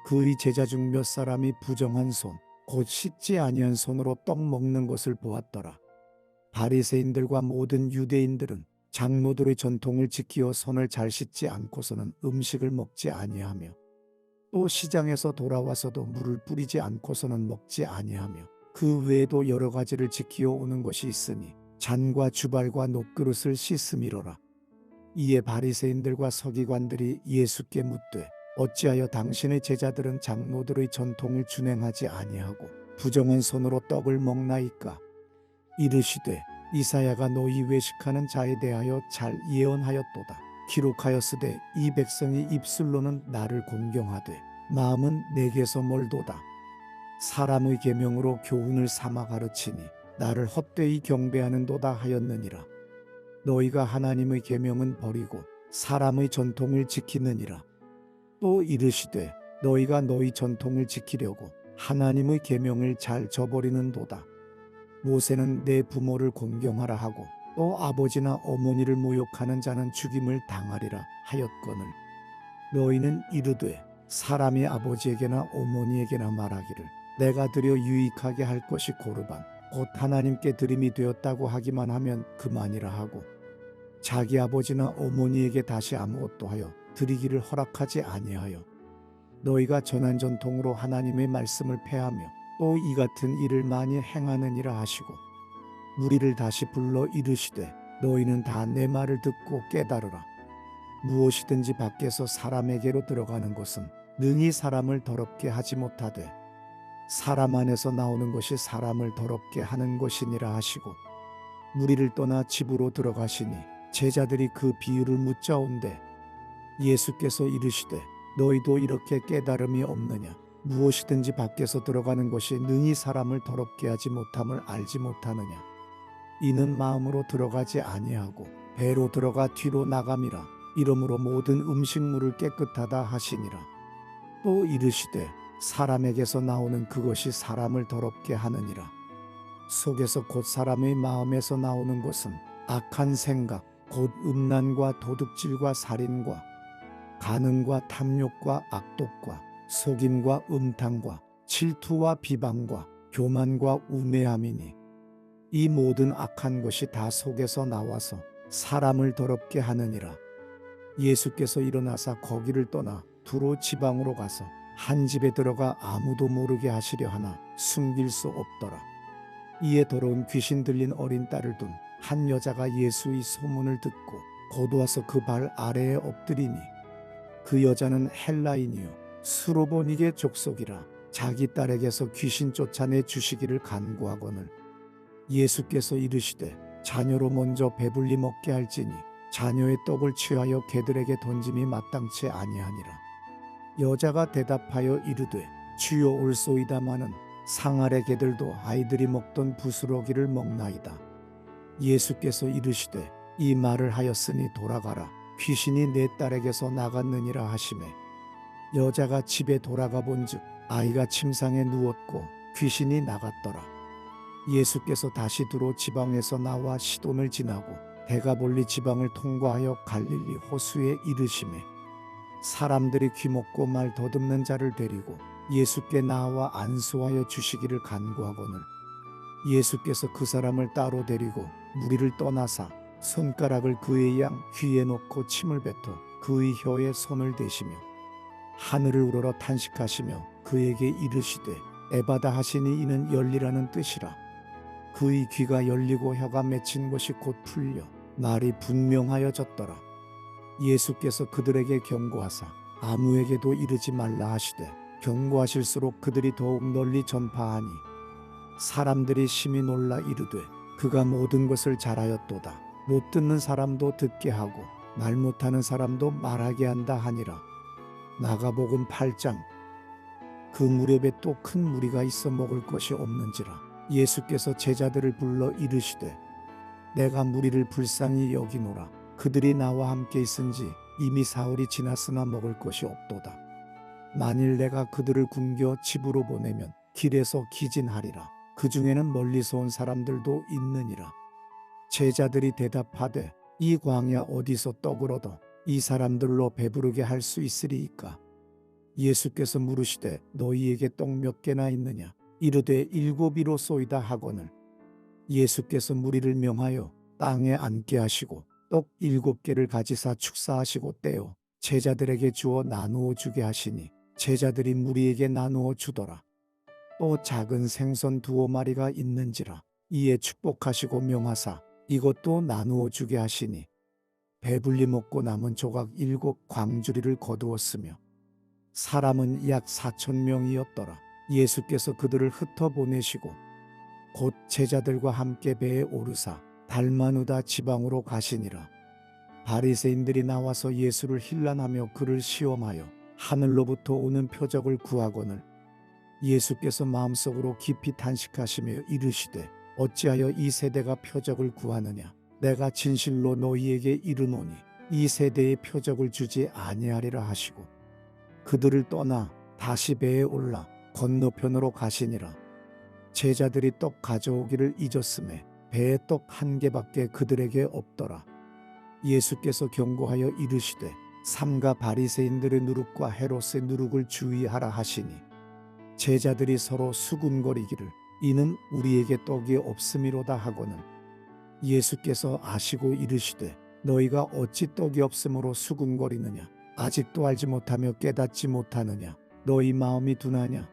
그의 제자 중 몇 사람이 부정한 손, 곧 씻지 아니한 손으로 떡 먹는 것을 보았더라. 바리새인들과 모든 유대인들은 장로들의 전통을 지키어 손을 잘 씻지 않고서는 음식을 먹지 아니하며 또 시장에서 돌아와서도 물을 뿌리지 않고서는 먹지 아니하며 그 외에도 여러 가지를 지키어 오는 것이 있으니 잔과 주발과 놋그릇을 씻음이로라. 이에 바리새인들과 서기관들이 예수께 묻되 어찌하여 당신의 제자들은 장로들의 전통을 준행하지 아니하고 부정한 손으로 떡을 먹나이까? 이르시되 이사야가 너희 외식하는 자에 대하여 잘 예언하였도다. 기록하였으되 이 백성이 입술로는 나를 공경하되 마음은 내게서 멀도다. 사람의 계명으로 교훈을 삼아 가르치니 나를 헛되이 경배하는도다 하였느니라. 너희가 하나님의 계명은 버리고 사람의 전통을 지키느니라. 또 이르시되 너희가 너희 전통을 지키려고 하나님의 계명을 잘 저버리는도다. 모세는 내 부모를 공경하라 하고 또 아버지나 어머니를 모욕하는 자는 죽임을 당하리라 하였거늘 너희는 이르되 사람이 아버지에게나 어머니에게나 말하기를 내가 드려 유익하게 할 것이 고르반 곧 하나님께 드림이 되었다고 하기만 하면 그만이라 하고 자기 아버지나 어머니에게 다시 아무것도 하여 드리기를 허락하지 아니하여 너희가 전한 전통으로 하나님의 말씀을 폐하며 또 이 같은 일을 많이 행하느니라 하시고 무리를 다시 불러 이르시되 너희는 다 내 말을 듣고 깨달으라. 무엇이든지 밖에서 사람에게로 들어가는 것은 능히 사람을 더럽게 하지 못하되 사람 안에서 나오는 것이 사람을 더럽게 하는 것이니라 하시고 무리를 떠나 집으로 들어가시니 제자들이 그 비유를 묻자온데 예수께서 이르시되 너희도 이렇게 깨달음이 없느냐? 무엇이든지 밖에서 들어가는 것이 능히 사람을 더럽게 하지 못함을 알지 못하느냐? 이는 마음으로 들어가지 아니하고 배로 들어가 뒤로 나감이라. 이러므로 모든 음식물을 깨끗하다 하시니라. 또 이르시되 사람에게서 나오는 그것이 사람을 더럽게 하느니라. 속에서 곧 사람의 마음에서 나오는 것은 악한 생각, 곧 음란과 도둑질과 살인과 간음과 탐욕과 악독과 속임과 음탕과 질투와 비방과 교만과 우매함이니 이 모든 악한 것이 다 속에서 나와서 사람을 더럽게 하느니라. 예수께서 일어나사 거기를 떠나 두로 지방으로 가서 한 집에 들어가 아무도 모르게 하시려 하나 숨길 수 없더라. 이에 더러운 귀신 들린 어린 딸을 둔 한 여자가 예수의 소문을 듣고 곧 와서 그 발 아래에 엎드리니 그 여자는 헬라인이요 수로보니게 족속이라. 자기 딸에게서 귀신 쫓아내 주시기를 간구하거늘 예수께서 이르시되 자녀로 먼저 배불리 먹게 할지니 자녀의 떡을 취하여 개들에게 던짐이 마땅치 아니하니라. 여자가 대답하여 이르되 주여 올소이다마는 상아래 개들도 아이들이 먹던 부스러기를 먹나이다. 예수께서 이르시되 이 말을 하였으니 돌아가라. 귀신이 내 딸에게서 나갔느니라 하시매 여자가 집에 돌아가 본즉 아이가 침상에 누웠고 귀신이 나갔더라. 예수께서 다시 두로 지방에서 나와 시돈을 지나고 데가볼리 지방을 통과하여 갈릴리 호수에 이르시매 사람들이 귀먹고 말 더듬는 자를 데리고 예수께 나와 안수하여 주시기를 간구하거늘 예수께서 그 사람을 따로 데리고 무리를 떠나사 손가락을 그의 양 귀에 놓고 침을 뱉어 그의 혀에 손을 대시며 하늘을 우러러 탄식하시며 그에게 이르시되 에바다 하시니 이는 열리라는 뜻이라. 그의 귀가 열리고 혀가 맺힌 것이 곧 풀려 말이 분명하여졌더라. 예수께서 그들에게 경고하사 아무에게도 이르지 말라 하시되 경고하실수록 그들이 더욱 널리 전파하니 사람들이 심히 놀라 이르되 그가 모든 것을 잘하였도다. 못 듣는 사람도 듣게 하고 말 못하는 사람도 말하게 한다 하니라. 마가복음 8장. 그 무렵에 또 큰 무리가 있어 먹을 것이 없는지라 예수께서 제자들을 불러 이르시되 내가 무리를 불쌍히 여기노라. 그들이 나와 함께 있은지 이미 사흘이 지났으나 먹을 것이 없도다. 만일 내가 그들을 굶겨 집으로 보내면 길에서 기진하리라. 그 중에는 멀리서 온 사람들도 있느니라. 제자들이 대답하되 이 광야 어디서 떡을 얻어 이 사람들로 배부르게 할 수 있으리이까? 예수께서 물으시되 너희에게 떡 몇 개나 있느냐? 이르되 7이로소이다 하거늘. 예수께서 무리를 명하여 땅에 앉게 하시고 떡 7개를 가지사 축사하시고 떼어 제자들에게 주어 나누어 주게 하시니 제자들이 무리에게 나누어 주더라. 또 작은 생선 2마리가 있는지라 이에 축복하시고 명하사 이것도 나누어 주게 하시니 배불리 먹고 남은 조각 7 광주리를 거두었으며 사람은 약 4,000명이었더라. 예수께서 그들을 흩어 보내시고 곧 제자들과 함께 배에 오르사 달마누다 지방으로 가시니라. 바리새인들이 나와서 예수를 힐난하며 그를 시험하여 하늘로부터 오는 표적을 구하거늘. 예수께서 마음속으로 깊이 탄식하시며 이르시되 어찌하여 이 세대가 표적을 구하느냐? 내가 진실로 너희에게 이르노니 이 세대에 표적을 주지 아니하리라 하시고 그들을 떠나 다시 배에 올라 건너편으로 가시니라. 제자들이 떡 가져오기를 잊었음에 배에 떡 1개밖에 그들에게 없더라. 예수께서 경고하여 이르시되 삼가 바리새인들의 누룩과 헤롯의 누룩을 주의하라 하시니 제자들이 서로 수군거리기를 이는 우리에게 떡이 없음이로다 하거늘. 예수께서 아시고 이르시되 너희가 어찌 떡이 없음으로 수군거리느냐? 아직도 알지 못하며 깨닫지 못하느냐? 너희 마음이 둔하냐?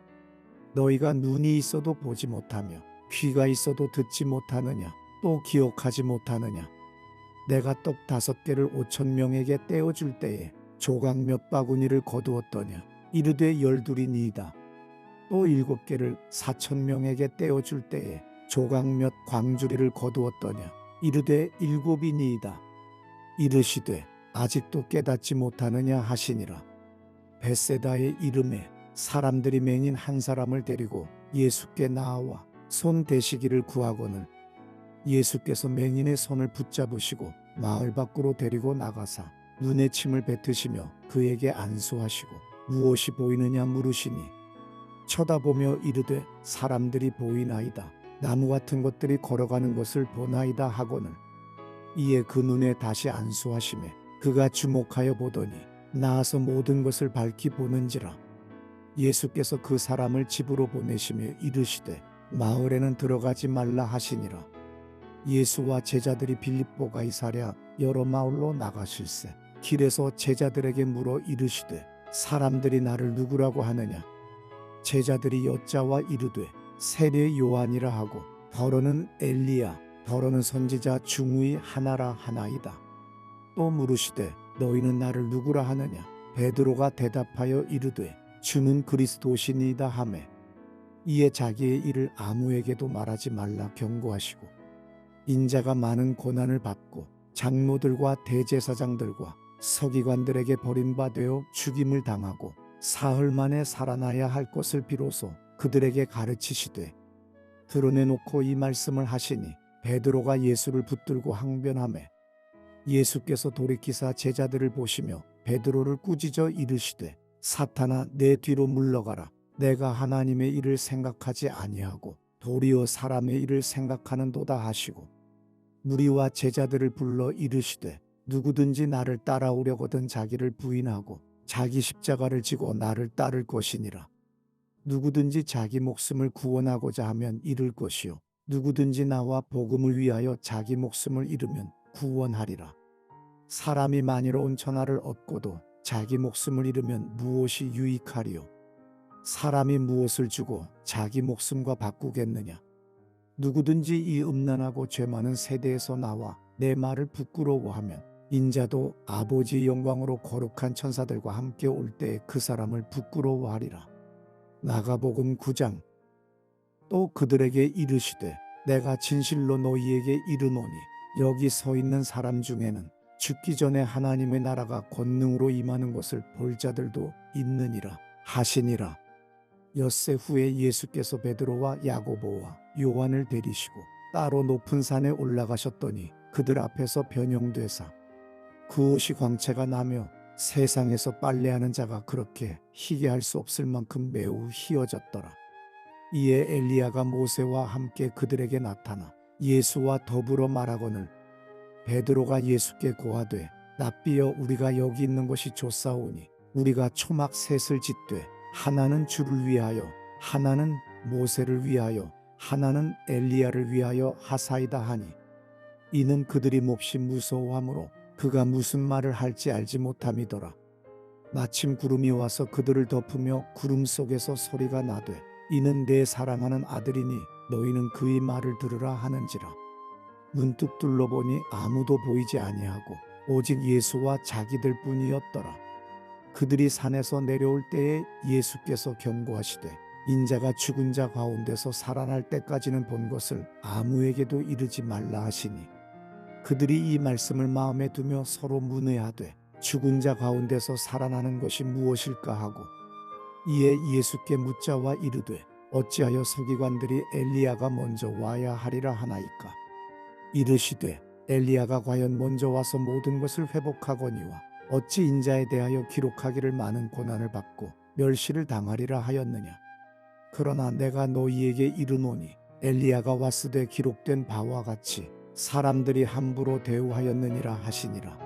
너희가 눈이 있어도 보지 못하며 귀가 있어도 듣지 못하느냐? 또 기억하지 못하느냐? 내가 떡 5개를 5,000명에게 떼어줄 때에 조각 몇 바구니를 거두었더냐? 이르되 12이니이다. 또 7개를 4,000명에게 떼어줄 때에 조각 몇 광주리를 거두었더냐? 이르되 7이니이다. 이르시되 아직도 깨닫지 못하느냐 하시니라. 벳세다의 이름에 사람들이 맹인 한 사람을 데리고 예수께 나와 손 대시기를 구하거늘. 예수께서 맹인의 손을 붙잡으시고 마을 밖으로 데리고 나가사 눈에 침을 뱉으시며 그에게 안수하시고 무엇이 보이느냐 물으시니 쳐다보며 이르되 사람들이 보이나이다. 나무 같은 것들이 걸어가는 것을 보나이다 하거늘. 이에 그 눈에 다시 안수하시매 그가 주목하여 보더니 나아서 모든 것을 밝히 보는지라. 예수께서 그 사람을 집으로 보내시며 이르시되 마을에는 들어가지 말라 하시니라. 예수와 제자들이 빌립보 가이사랴 여러 마을로 나가실세 길에서 제자들에게 물어 이르시되 사람들이 나를 누구라고 하느냐? 제자들이 여짜와 이르되 세례 요한이라 하고 더러는 엘리야 더러는 선지자 중의 하나라 하나이다. 또 물으시되 너희는 나를 누구라 하느냐? 베드로가 대답하여 이르되 주는 그리스도시니이다 하매 이에 자기의 일을 아무에게도 말하지 말라 경고하시고 인자가 많은 고난을 받고 장로들과 대제사장들과 서기관들에게 버림받아 죽임을 당하고 사흘 만에 살아나야 할 것을 비로소 그들에게 가르치시되 드러내놓고 이 말씀을 하시니 베드로가 예수를 붙들고 항변하매 예수께서 돌이키사 제자들을 보시며 베드로를 꾸짖어 이르시되 사탄아 내 뒤로 물러가라. 내가 하나님의 일을 생각하지 아니하고 도리어 사람의 일을 생각하는도다 하시고 무리와 제자들을 불러 이르시되 누구든지 나를 따라오려거든 자기를 부인하고 자기 십자가를 지고 나를 따를 것이니라. 누구든지 자기 목숨을 구원하고자 하면 잃을 것이요 누구든지 나와 복음을 위하여 자기 목숨을 잃으면 구원하리라. 사람이 만일 온 천하를 얻고도 자기 목숨을 잃으면 무엇이 유익하리요? 사람이 무엇을 주고 자기 목숨과 바꾸겠느냐? 누구든지 이 음란하고 죄 많은 세대에서 나와 내 말을 부끄러워하면 인자도 아버지의 영광으로 거룩한 천사들과 함께 올 때에 그 사람을 부끄러워하리라. 마가복음 9장. 또 그들에게 이르시되 내가 진실로 너희에게 이르노니 여기 서 있는 사람 중에는 죽기 전에 하나님의 나라가 권능으로 임하는 것을 볼 자들도 있느니라 하시니라. 엿새 후에 예수께서 베드로와 야고보와 요한을 데리시고 따로 높은 산에 올라가셨더니 그들 앞에서 변형되사 그 옷이 광채가 나며 세상에서 빨래하는 자가 그렇게 희게 할 수 없을 만큼 매우 희어졌더라. 이에 엘리야가 모세와 함께 그들에게 나타나 예수와 더불어 말하거늘 베드로가 예수께 고하되 랍비여 우리가 여기 있는 것이 좋사오니 우리가 초막 셋을 짓되 하나는 주를 위하여 하나는 모세를 위하여 하나는 엘리야를 위하여 하사이다 하니 이는 그들이 몹시 무서워하므로 그가 무슨 말을 할지 알지 못함이더라. 마침 구름이 와서 그들을 덮으며 구름 속에서 소리가 나되 이는 내 사랑하는 아들이니 너희는 그의 말을 들으라 하는지라. 문득 둘러보니 아무도 보이지 아니하고 오직 예수와 자기들 뿐이었더라. 그들이 산에서 내려올 때에 예수께서 경고하시되 인자가 죽은 자 가운데서 살아날 때까지는 본 것을 아무에게도 이르지 말라 하시니 그들이 이 말씀을 마음에 두며 서로 문의하되 죽은 자 가운데서 살아나는 것이 무엇일까 하고 이에 예수께 묻자와 이르되 어찌하여 서기관들이 엘리야가 먼저 와야 하리라 하나이까. 이르시되 엘리야가 과연 먼저 와서 모든 것을 회복하거니와 어찌 인자에 대하여 기록하기를 많은 고난을 받고 멸시를 당하리라 하였느냐. 그러나 내가 너희에게 이르노니 엘리야가 왔으되 기록된 바와 같이 사람들이 함부로 대우하였느니라 하시니라.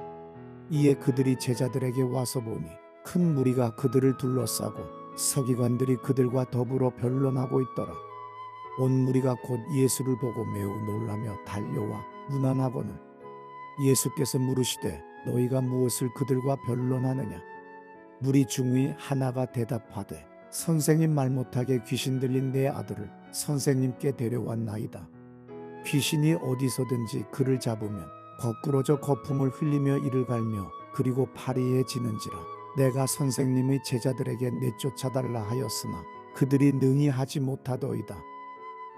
이에 그들이 제자들에게 와서 보니 큰 무리가 그들을 둘러싸고 서기관들이 그들과 더불어 변론하고 있더라. 온 무리가 곧 예수를 보고 매우 놀라며 달려와 문안하거늘 예수께서 물으시되 너희가 무엇을 그들과 변론하느냐. 무리 중의 하나가 대답하되 선생님 말 못하게 귀신 들린 내 아들을 선생님께 데려왔나이다. 귀신이 어디서든지 그를 잡으면 거꾸러져 거품을 흘리며 이를 갈며 그리고 파리에 지는지라. 내가 선생님의 제자들에게 내쫓아달라 하였으나 그들이 능히 하지 못하더이다.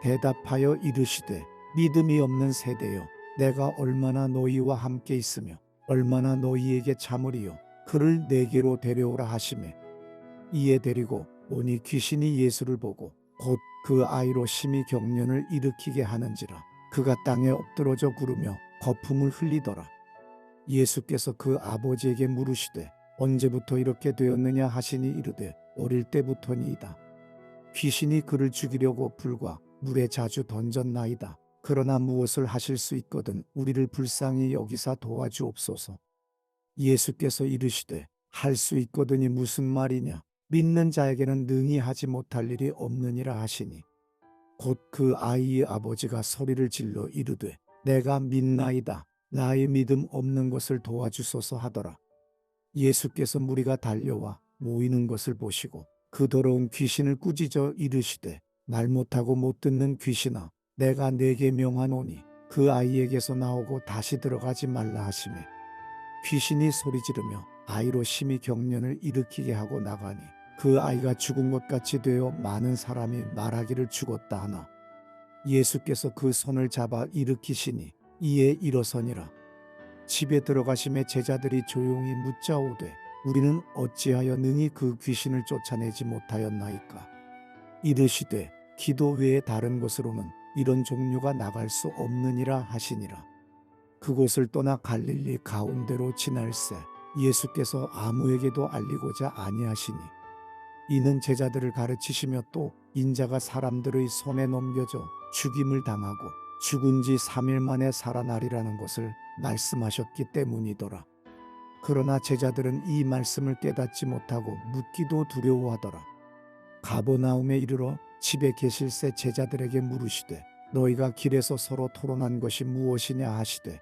대답하여 이르시되 믿음이 없는 세대여 내가 얼마나 너희와 함께 있으며 얼마나 너희에게 참으리요. 그를 내게로 데려오라 하시매 이에 데리고 오니 귀신이 예수를 보고 곧 그 아이로 심히 경련을 일으키게 하는지라. 그가 땅에 엎드러져 구르며 거품을 흘리더라. 예수께서 그 아버지에게 물으시되 언제부터 이렇게 되었느냐 하시니 이르되 어릴 때부터니이다. 귀신이 그를 죽이려고 불과 물에 자주 던졌나이다. 그러나 무엇을 하실 수 있거든 우리를 불쌍히 여기사 도와주옵소서. 예수께서 이르시되 할 수 있거든이 무슨 말이냐. 믿는 자에게는 능히 하지 못할 일이 없느니라 하시니 곧 그 아이의 아버지가 소리를 질러 이르되 내가 믿나이다. 나의 믿음 없는 것을 도와주소서 하더라. 예수께서 무리가 달려와 모이는 것을 보시고 그 더러운 귀신을 꾸짖어 이르시되 말 못하고 못 듣는 귀신아 내가 네게 명하노니 그 아이에게서 나오고 다시 들어가지 말라 하시매 귀신이 소리 지르며 아이로 심히 경련을 일으키게 하고 나가니 그 아이가 죽은 것 같이 되어 많은 사람이 말하기를 죽었다 하나 예수께서 그 손을 잡아 일으키시니 이에 일어서니라. 집에 들어가심에 제자들이 조용히 묻자오되 우리는 어찌하여 능히 그 귀신을 쫓아내지 못하였나이까. 이르시되 기도 외에 다른 곳으로는 이런 종류가 나갈 수 없느니라 하시니라. 그곳을 떠나 갈릴리 가운데로 지날새 예수께서 아무에게도 알리고자 아니하시니 이는 제자들을 가르치시며 또 인자가 사람들의 손에 넘겨져 죽임을 당하고 죽은 지 3일 만에 살아나리라는 것을 말씀하셨기 때문이더라. 그러나 제자들은 이 말씀을 깨닫지 못하고 묻기도 두려워하더라. 가버나움에 이르러 집에 계실새 제자들에게 물으시되 너희가 길에서 서로 토론한 것이 무엇이냐 하시되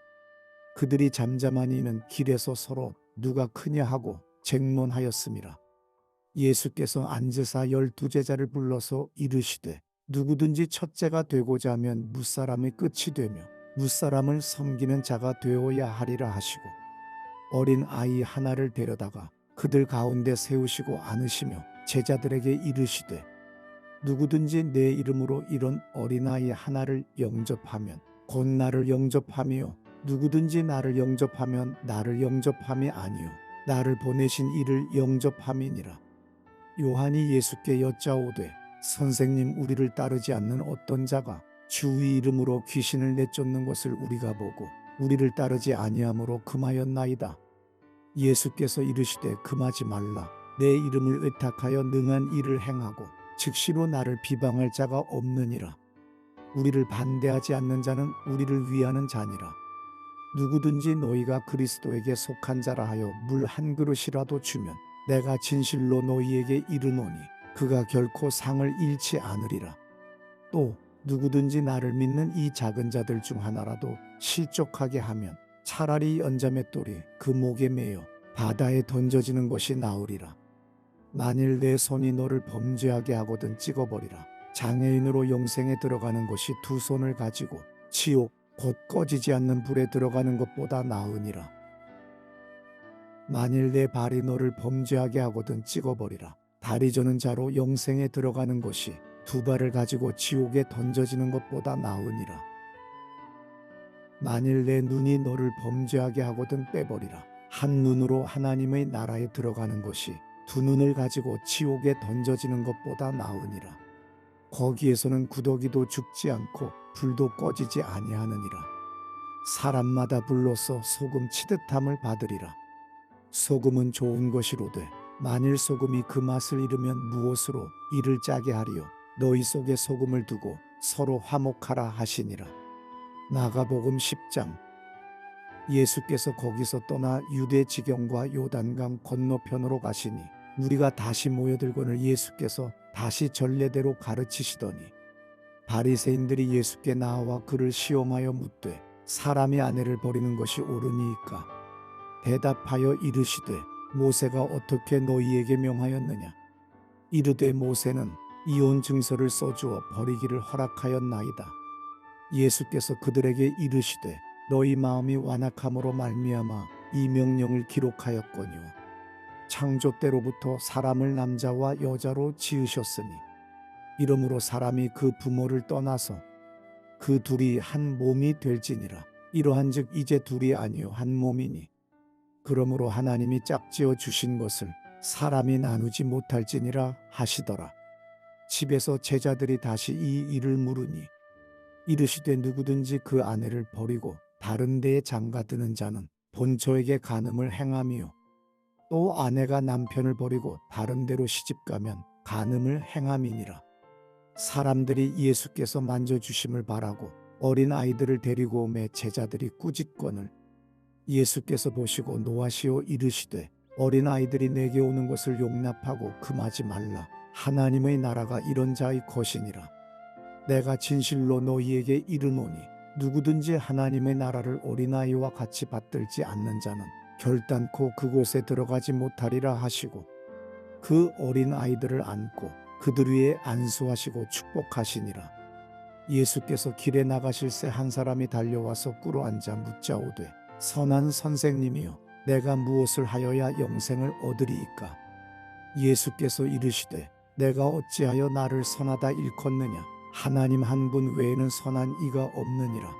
그들이 잠잠하니 이는 길에서 서로 누가 크냐 하고 쟁론하였음이라. 예수께서 앉으사 12제자를 불러서 이르시되 누구든지 첫째가 되고자 하면 무사람의 끝이 되며 무사람을 섬기는 자가 되어야 하리라 하시고 어린 아이 하나를 데려다가 그들 가운데 세우시고 안으시며 제자들에게 이르시되 누구든지 내 이름으로 이런 어린아이 하나를 영접하면 곧 나를 영접하며 누구든지 나를 영접하면 나를 영접함이 아니요 나를 보내신 이를 영접함이니라. 요한이 예수께 여짜오되 선생님, 우리를 따르지 않는 어떤 자가 주의 이름으로 귀신을 내쫓는 것을 우리가 보고 우리를 따르지 아니함으로 금하였나이다. 예수께서 이르시되 금하지 말라. 내 이름을 의탁하여 능한 일을 행하고 즉시로 나를 비방할 자가 없느니라. 우리를 반대하지 않는 자는 우리를 위하는 자니라. 누구든지 너희가 그리스도에게 속한 자라 하여 물 한 그릇이라도 주면 내가 진실로 너희에게 이르노니 그가 결코 상을 잃지 않으리라. 또 누구든지 나를 믿는 이 작은 자들 중 하나라도 실족하게 하면 차라리 연자맷돌이 그 목에 매여 바다에 던져지는 것이 나으리라. 만일 내 손이 너를 범죄하게 하거든 찍어버리라. 장애인으로 영생에 들어가는 것이 두 손을 가지고 지옥 곧 꺼지지 않는 불에 들어가는 것보다 나으니라. 만일 내 발이 너를 범죄하게 하거든 찍어버리라. 다리 저는 자로 영생에 들어가는 것이 두 발을 가지고 지옥에 던져지는 것보다 나으니라. 만일 내 눈이 너를 범죄하게 하거든 빼버리라. 한 눈으로 하나님의 나라에 들어가는 것이 두 눈을 가지고 지옥에 던져지는 것보다 나으니라. 거기에서는 구더기도 죽지 않고 불도 꺼지지 아니하느니라. 사람마다 불로써 소금 치듯함을 받으리라. 소금은 좋은 것이로되 만일 소금이 그 맛을 잃으면 무엇으로 이를 짜게 하리요. 너희 속에 소금을 두고 서로 화목하라 하시니라. 마가복음 10장. 예수께서 거기서 떠나 유대 지경과 요단강 건너편으로 가시니 무리가 다시 모여들거늘 예수께서 다시 전례대로 가르치시더니 바리새인들이 예수께 나와 그를 시험하여 묻되 사람이 아내를 버리는 것이 옳으니이까? 대답하여 이르시되 모세가 어떻게 너희에게 명하였느냐? 이르되 모세는 이혼 증서를 써주어 버리기를 허락하였나이다. 예수께서 그들에게 이르시되 너희 마음이 완악함으로 말미암아 이 명령을 기록하였거니와 창조 때로부터 사람을 남자와 여자로 지으셨으니 이러므로 사람이 그 부모를 떠나서 그 둘이 한 몸이 될지니라. 이러한즉 이제 둘이 아니요 한 몸이니 그러므로 하나님이 짝지어 주신 것을 사람이 나누지 못할지니라 하시더라. 집에서 제자들이 다시 이 일을 물으니 이르시되 누구든지 그 아내를 버리고 다른 데에 장가드는 자는 본처에게 간음을 행하며 또 아내가 남편을 버리고 다른 데로 시집가면 간음을 행함이니라. 사람들이 예수께서 만져주심을 바라고 어린 아이들을 데리고 오매 제자들이 꾸짖거늘 예수께서 보시고 노하시어 이르시되 어린 아이들이 내게 오는 것을 용납하고 금하지 말라. 하나님의 나라가 이런 자의 것이니라. 내가 진실로 너희에게 이르노니 누구든지 하나님의 나라를 어린아이와 같이 받들지 않는 자는 결단코 그곳에 들어가지 못하리라 하시고 그 어린 아이들을 안고 그들 위에 안수하시고 축복하시니라. 예수께서 길에 나가실새 한 사람이 달려와서 꿇어 앉아 묻자오되 선한 선생님이여 내가 무엇을 하여야 영생을 얻으리이까? 예수께서 이르시되 내가 어찌하여 나를 선하다 일컫느냐? 하나님 한 분 외에는 선한 이가 없느니라.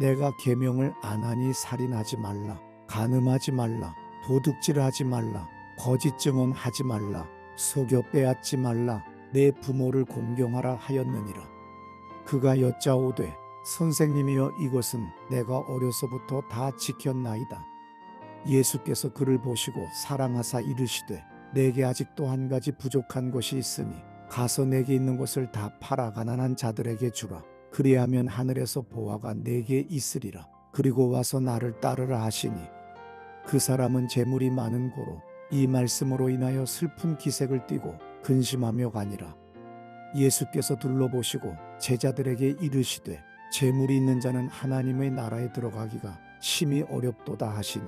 내가 계명을 안 하니 살인하지 말라, 간음하지 말라, 도둑질하지 말라, 거짓 증언하지 말라, 속여 빼앗지 말라, 내 부모를 공경하라 하였느니라. 그가 여짜오되 선생님이여 이것은 내가 어려서부터 다 지켰나이다. 예수께서 그를 보시고 사랑하사 이르시되 내게 아직도 한 가지 부족한 것이 있으니 가서 내게 있는 것을 다 팔아 가난한 자들에게 주라. 그리하면 하늘에서 보화가 내게 있으리라. 그리고 와서 나를 따르라 하시니 그 사람은 재물이 많은 고로 이 말씀으로 인하여 슬픈 기색을 띠고 근심하며 가니라. 예수께서 둘러보시고 제자들에게 이르시되 재물이 있는 자는 하나님의 나라에 들어가기가 심히 어렵도다 하시니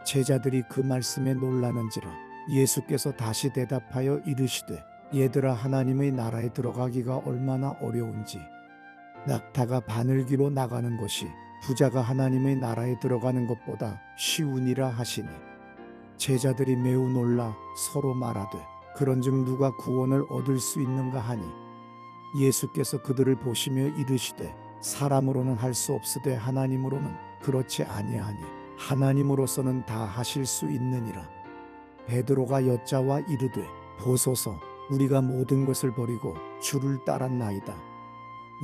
제자들이 그 말씀에 놀라는지라. 예수께서 다시 대답하여 이르시되 얘들아 하나님의 나라에 들어가기가 얼마나 어려운지 낙타가 바늘귀로 나가는 것이 부자가 하나님의 나라에 들어가는 것보다 쉬우니라 하시니 제자들이 매우 놀라 서로 말하되 그런즉 누가 구원을 얻을 수 있는가 하니 예수께서 그들을 보시며 이르시되 사람으로는 할 수 없으되 하나님으로는 그렇지 아니하니 하나님으로서는 다 하실 수 있느니라. 베드로가 여짜와 이르되 보소서 우리가 모든 것을 버리고 주를 따랐나이다.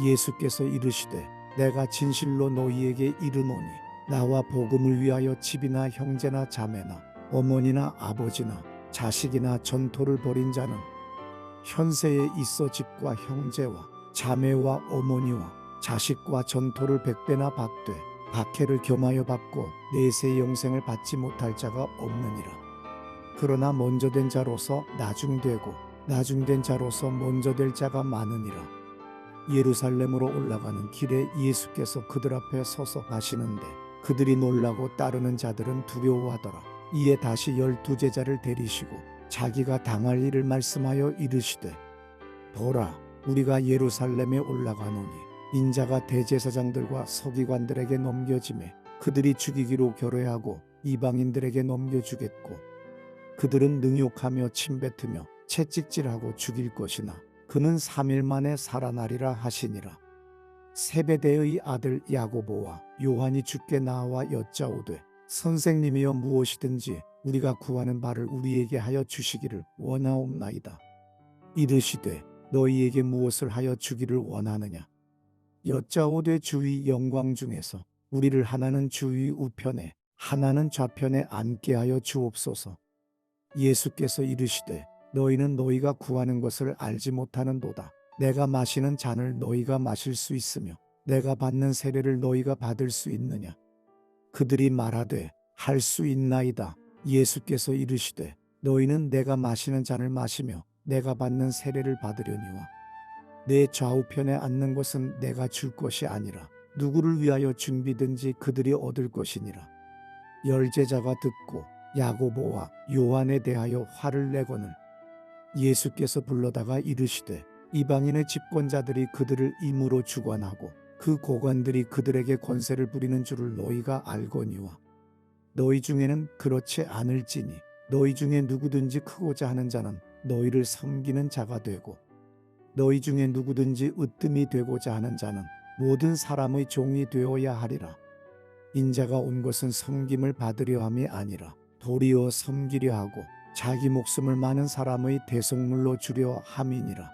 예수께서 이르시되 내가 진실로 너희에게 이르노니 나와 복음을 위하여 집이나 형제나 자매나 어머니나 아버지나 자식이나 전토를 벌인 자는 현세에 있어 집과 형제와 자매와 어머니와 자식과 전토를 100배나 받되 박해를 겸하여 받고 내세 영생을 받지 못할 자가 없느니라. 그러나 먼저 된 자로서 나중되고 나중된 자로서 먼저 될 자가 많으니라. 예루살렘으로 올라가는 길에 예수께서 그들 앞에 서서 가시는데 그들이 놀라고 따르는 자들은 두려워하더라. 이에 다시 12제자를 데리시고 자기가 당할 일을 말씀하여 이르시되 보라 우리가 예루살렘에 올라가노니 인자가 대제사장들과 서기관들에게 넘겨지매 그들이 죽이기로 결의하고 이방인들에게 넘겨주겠고 그들은 능욕하며 침뱉으며 채찍질하고 죽일 것이나 그는 3일 만에 살아나리라 하시니라. 세베대의 아들 야고보와 요한이 주께 나와 여짜오되 선생님이여 무엇이든지 우리가 구하는 바를 우리에게 하여 주시기를 원하옵나이다. 이르시되 너희에게 무엇을 하여 주기를 원하느냐. 여짜오되 주의 영광 중에서 우리를 하나는 주의 우편에 하나는 좌편에 앉게 하여 주옵소서. 예수께서 이르시되 너희는 너희가 구하는 것을 알지 못하는도다. 내가 마시는 잔을 너희가 마실 수 있으며 내가 받는 세례를 너희가 받을 수 있느냐. 그들이 말하되 할 수 있나이다. 예수께서 이르시되 너희는 내가 마시는 잔을 마시며 내가 받는 세례를 받으려니와 내 좌우편에 앉는 것은 내가 줄 것이 아니라 누구를 위하여 준비든지 그들이 얻을 것이니라. 열제자가 듣고 야고보와 요한에 대하여 화를 내거늘 예수께서 불러다가 이르시되 이방인의 집권자들이 그들을 임으로 주관하고 그 고관들이 그들에게 권세를 부리는 줄을 너희가 알거니와 너희 중에는 그렇지 않을지니 너희 중에 누구든지 크고자 하는 자는 너희를 섬기는 자가 되고 너희 중에 누구든지 으뜸이 되고자 하는 자는 모든 사람의 종이 되어야 하리라. 인자가 온 것은 섬김을 받으려 함이 아니라 도리어 섬기려 하고 자기 목숨을 많은 사람의 대속물로 주려 함이니라.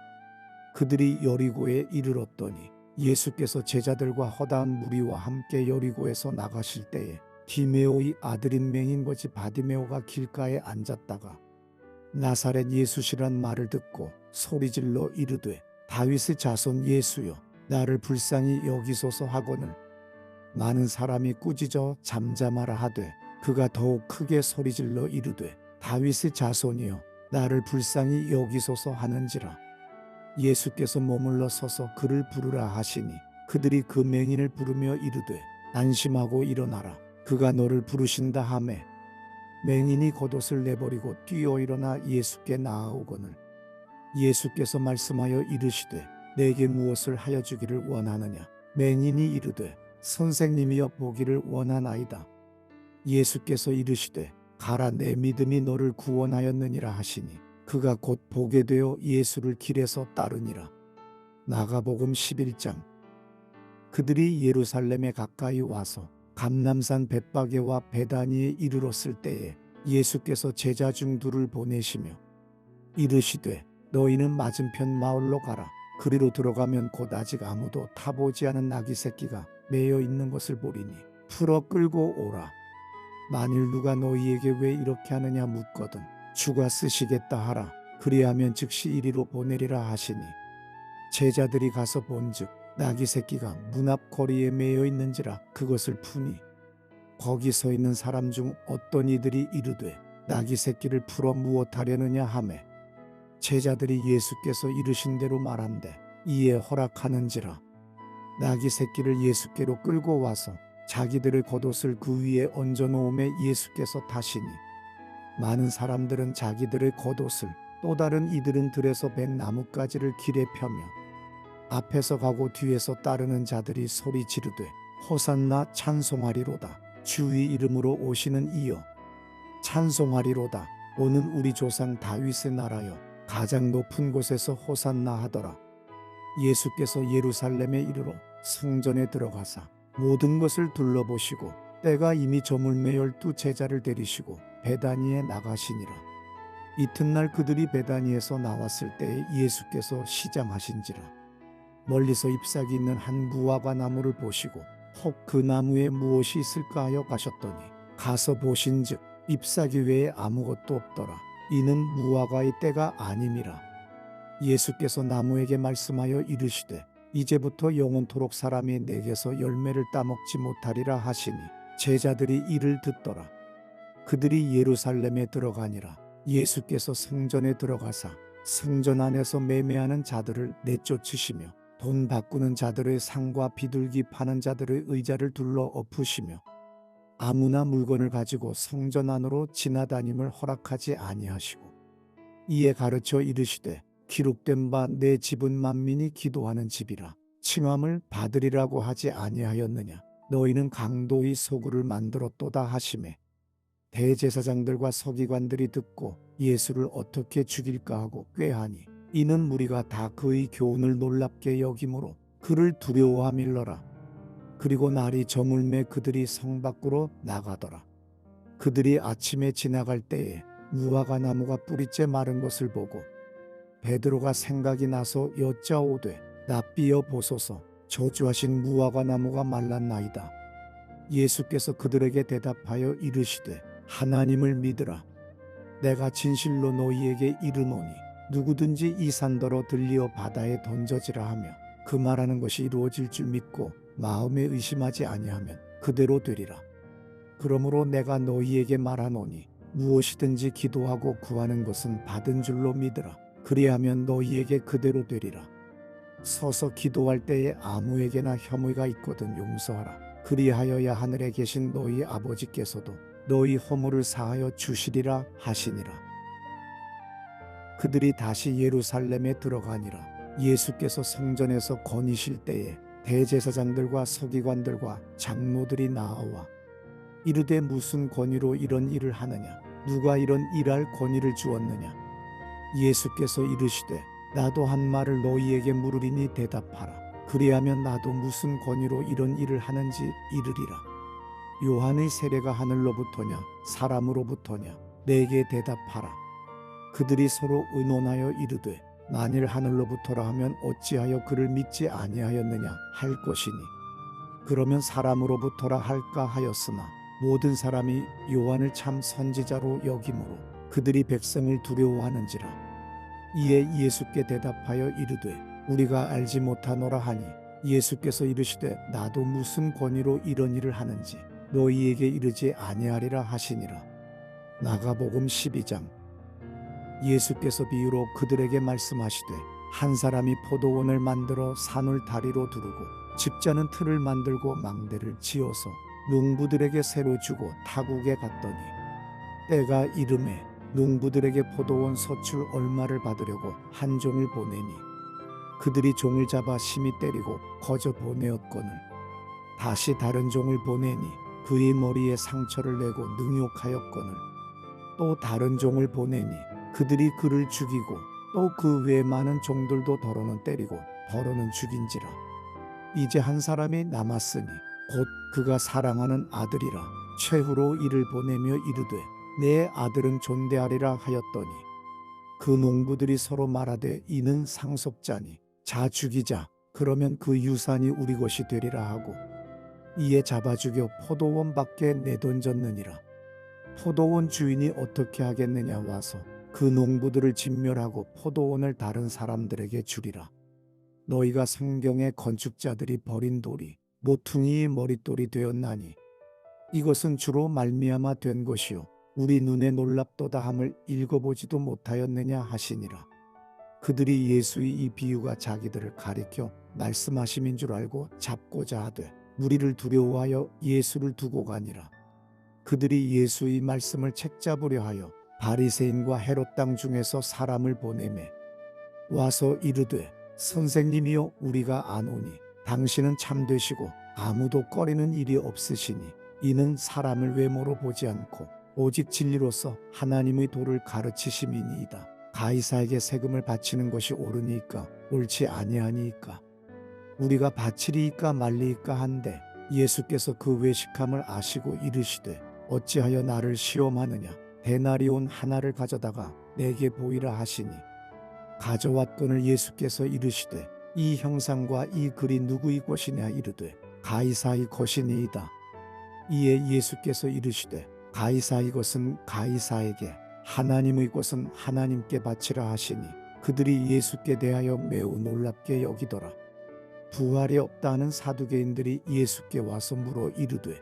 그들이 여리고에 이르렀더니 예수께서 제자들과 허다한 무리와 함께 여리고에서 나가실 때에 디메오의 아들인 맹인거지 바디메오가 길가에 앉았다가 나사렛 예수시란 말을 듣고 소리질러 이르되 다윗의 자손 예수여 나를 불쌍히 여기소서 하거늘 많은 사람이 꾸짖어 잠잠하라 하되 그가 더욱 크게 소리질러 이르되 다윗의 자손이여 나를 불쌍히 여기소서 하는지라. 예수께서 머물러 서서 그를 부르라 하시니 그들이 그 맹인을 부르며 이르되 안심하고 일어나라 그가 너를 부르신다 하매 맹인이 겉옷을 내버리고 뛰어 일어나 예수께 나아오거늘 예수께서 말씀하여 이르시되 내게 무엇을 하여 주기를 원하느냐. 맹인이 이르되 선생님이여 보기를 원하나이다. 예수께서 이르시되 가라 내 믿음이 너를 구원하였느니라 하시니 그가 곧 보게 되어 예수를 길에서 따르니라. 마가복음 11장. 그들이 예루살렘에 가까이 와서 감람산 벳바게와 베다니에 이르렀을 때에 예수께서 제자 중 둘을 보내시며 이르시되 너희는 맞은편 마을로 가라. 그리로 들어가면 곧 아직 아무도 타보지 않은 나귀 새끼가 매여 있는 것을 보리니 풀어 끌고 오라. 만일 누가 너희에게 왜 이렇게 하느냐 묻거든 주가 쓰시겠다 하라. 그리하면 즉시 이리로 보내리라 하시니 제자들이 가서 본즉 나귀 새끼가 문 앞 거리에 매여 있는지라 그것을 푸니 거기 서 있는 사람 중 어떤 이들이 이르되 나귀 새끼를 풀어 무엇하려느냐 하매 제자들이 예수께서 이르신 대로 말한대 이에 허락하는지라. 나귀 새끼를 예수께로 끌고 와서 자기들의 겉옷을 그 위에 얹어 놓음에 예수께서 타시니 많은 사람들은 자기들의 겉옷을 또 다른 이들은 들에서 벤 나뭇가지를 길에 펴며 앞에서 가고 뒤에서 따르는 자들이 소리 지르되 호산나 찬송하리로다. 주의 이름으로 오시는 이여 찬송하리로다. 오는 우리 조상 다윗의 나라여 가장 높은 곳에서 호산나 하더라. 예수께서 예루살렘에 이르러 성전에 들어가사 모든 것을 둘러보시고 때가 이미 저물매 12 제자를 데리시고 베다니에 나가시니라. 이튿날 그들이 베다니에서 나왔을 때에 예수께서 시장하신지라. 멀리서 잎사귀 있는 한 무화과 나무를 보시고 혹 그 나무에 무엇이 있을까 하여 가셨더니 가서 보신즉 잎사귀 외에 아무것도 없더라. 이는 무화과의 때가 아님이라. 예수께서 나무에게 말씀하여 이르시되 이제부터 영원토록 사람이 내게서 열매를 따먹지 못하리라 하시니 제자들이 이를 듣더라. 그들이 예루살렘에 들어가니라. 예수께서 성전에 들어가사 성전 안에서 매매하는 자들을 내쫓으시며 돈 바꾸는 자들의 상과 비둘기 파는 자들의 의자를 둘러 엎으시며 아무나 물건을 가지고 성전 안으로 지나다님을 허락하지 아니하시고 이에 가르쳐 이르시되 기록된 바 내 집은 만민이 기도하는 집이라 칭함을 받으리라고 하지 아니하였느냐. 너희는 강도의 소굴을 만들었도다 하시매 대제사장들과 서기관들이 듣고 예수를 어떻게 죽일까 하고 꾀하니 이는 무리가 다 그의 교훈을 놀랍게 여김으로 그를 두려워함일러라. 그리고 날이 저물매 그들이 성 밖으로 나가더라. 그들이 아침에 지나갈 때에 무화과 나무가 뿌리째 마른 것을 보고 베드로가 생각이 나서 여짜오되 납비여 보소서 저주하신 무화과 나무가 말랐나이다. 예수께서 그들에게 대답하여 이르시되 하나님을 믿으라. 내가 진실로 너희에게 이르노니 누구든지 이 산더러 들리어 바다에 던져지라 하며 그 말하는 것이 이루어질 줄 믿고 마음에 의심하지 아니하면 그대로 되리라. 그러므로 내가 너희에게 말하노니 무엇이든지 기도하고 구하는 것은 받은 줄로 믿으라. 그리하면 너희에게 그대로 되리라. 서서 기도할 때에 아무에게나 혐의가 있거든 용서하라. 그리하여야 하늘에 계신 너희 아버지께서도 너희 허물을 사하여 주시리라 하시니라. 그들이 다시 예루살렘에 들어가니라. 예수께서 성전에서 거니실 때에 대제사장들과 서기관들과 장로들이 나와 이르되 무슨 권위로 이런 일을 하느냐? 누가 이런 일할 권위를 주었느냐? 예수께서 이르시되 나도 한 말을 너희에게 물으리니 대답하라. 그리하면 나도 무슨 권위로 이런 일을 하는지 이르리라. 요한의 세례가 하늘로부터냐 사람으로부터냐? 내게 대답하라. 그들이 서로 의논하여 이르되 만일 하늘로부터라 하면 어찌하여 그를 믿지 아니하였느냐 할 것이니 그러면 사람으로부터라 할까 하였으나 모든 사람이 요한을 참 선지자로 여김으로 그들이 백성을 두려워하는지라. 이에 예수께 대답하여 이르되 우리가 알지 못하노라 하니 예수께서 이르시되 나도 무슨 권위로 이런 일을 하는지 너희에게 이르지 아니하리라 하시니라. 마가복음 12장. 예수께서 비유로 그들에게 말씀하시되 한 사람이 포도원을 만들어 산을 다리로 두르고 집자는 틀을 만들고 망대를 지어서 농부들에게 새로 주고 타국에 갔더니 때가 이름에 농부들에게 포도원 서출 얼마를 받으려고 한 종을 보내니 그들이 종을 잡아 심히 때리고 거저 보내었거늘 다시 다른 종을 보내니 그의 머리에 상처를 내고 능욕하였거늘 또 다른 종을 보내니 그들이 그를 죽이고 또 그 외 많은 종들도 더러는 때리고 더러는 죽인지라. 이제 한 사람이 남았으니 곧 그가 사랑하는 아들이라. 최후로 이를 보내며 이르되 내 아들은 존대하리라 하였더니 그 농부들이 서로 말하되 이는 상속자니 자 죽이자. 그러면 그 유산이 우리 것이 되리라 하고 이에 잡아 죽여 포도원 밖에 내던졌느니라. 포도원 주인이 어떻게 하겠느냐 와서 그 농부들을 진멸하고 포도원을 다른 사람들에게 주리라. 너희가 성경의 건축자들이 버린 돌이 모퉁이의 머릿돌이 되었나니 이것은 주로 말미암아 된 것이요 우리 눈에 놀랍도다 함을 읽어보지도 못하였느냐 하시니라. 그들이 예수의 이 비유가 자기들을 가리켜 말씀하심인 줄 알고 잡고자 하되 무리를 두려워하여 예수를 두고 가니라. 그들이 예수의 말씀을 책잡으려 하여 바리새인과 헤롯 땅 중에서 사람을 보내매 와서 이르되 선생님이여 우리가 아노니 당신은 참되시고 아무도 꺼리는 일이 없으시니 이는 사람을 외모로 보지 않고 오직 진리로서 하나님의 도를 가르치심이니이다. 가이사에게 세금을 바치는 것이 옳으니까 옳지 아니하니까 우리가 바치리이까 말리이까 한데 예수께서 그 외식함을 아시고 이르시되 어찌하여 나를 시험하느냐 데나리온 하나를 가져다가 내게 보이라 하시니 가져왔거늘 예수께서 이르시되 이 형상과 이 글이 누구의 것이냐 이르되 가이사의 것이니이다. 이에 예수께서 이르시되 가이사의 것은 가이사에게 하나님의 것은 하나님께 바치라 하시니 그들이 예수께 대하여 매우 놀랍게 여기더라. 부활이 없다는 사두개인들이 예수께 와서 물어 이르되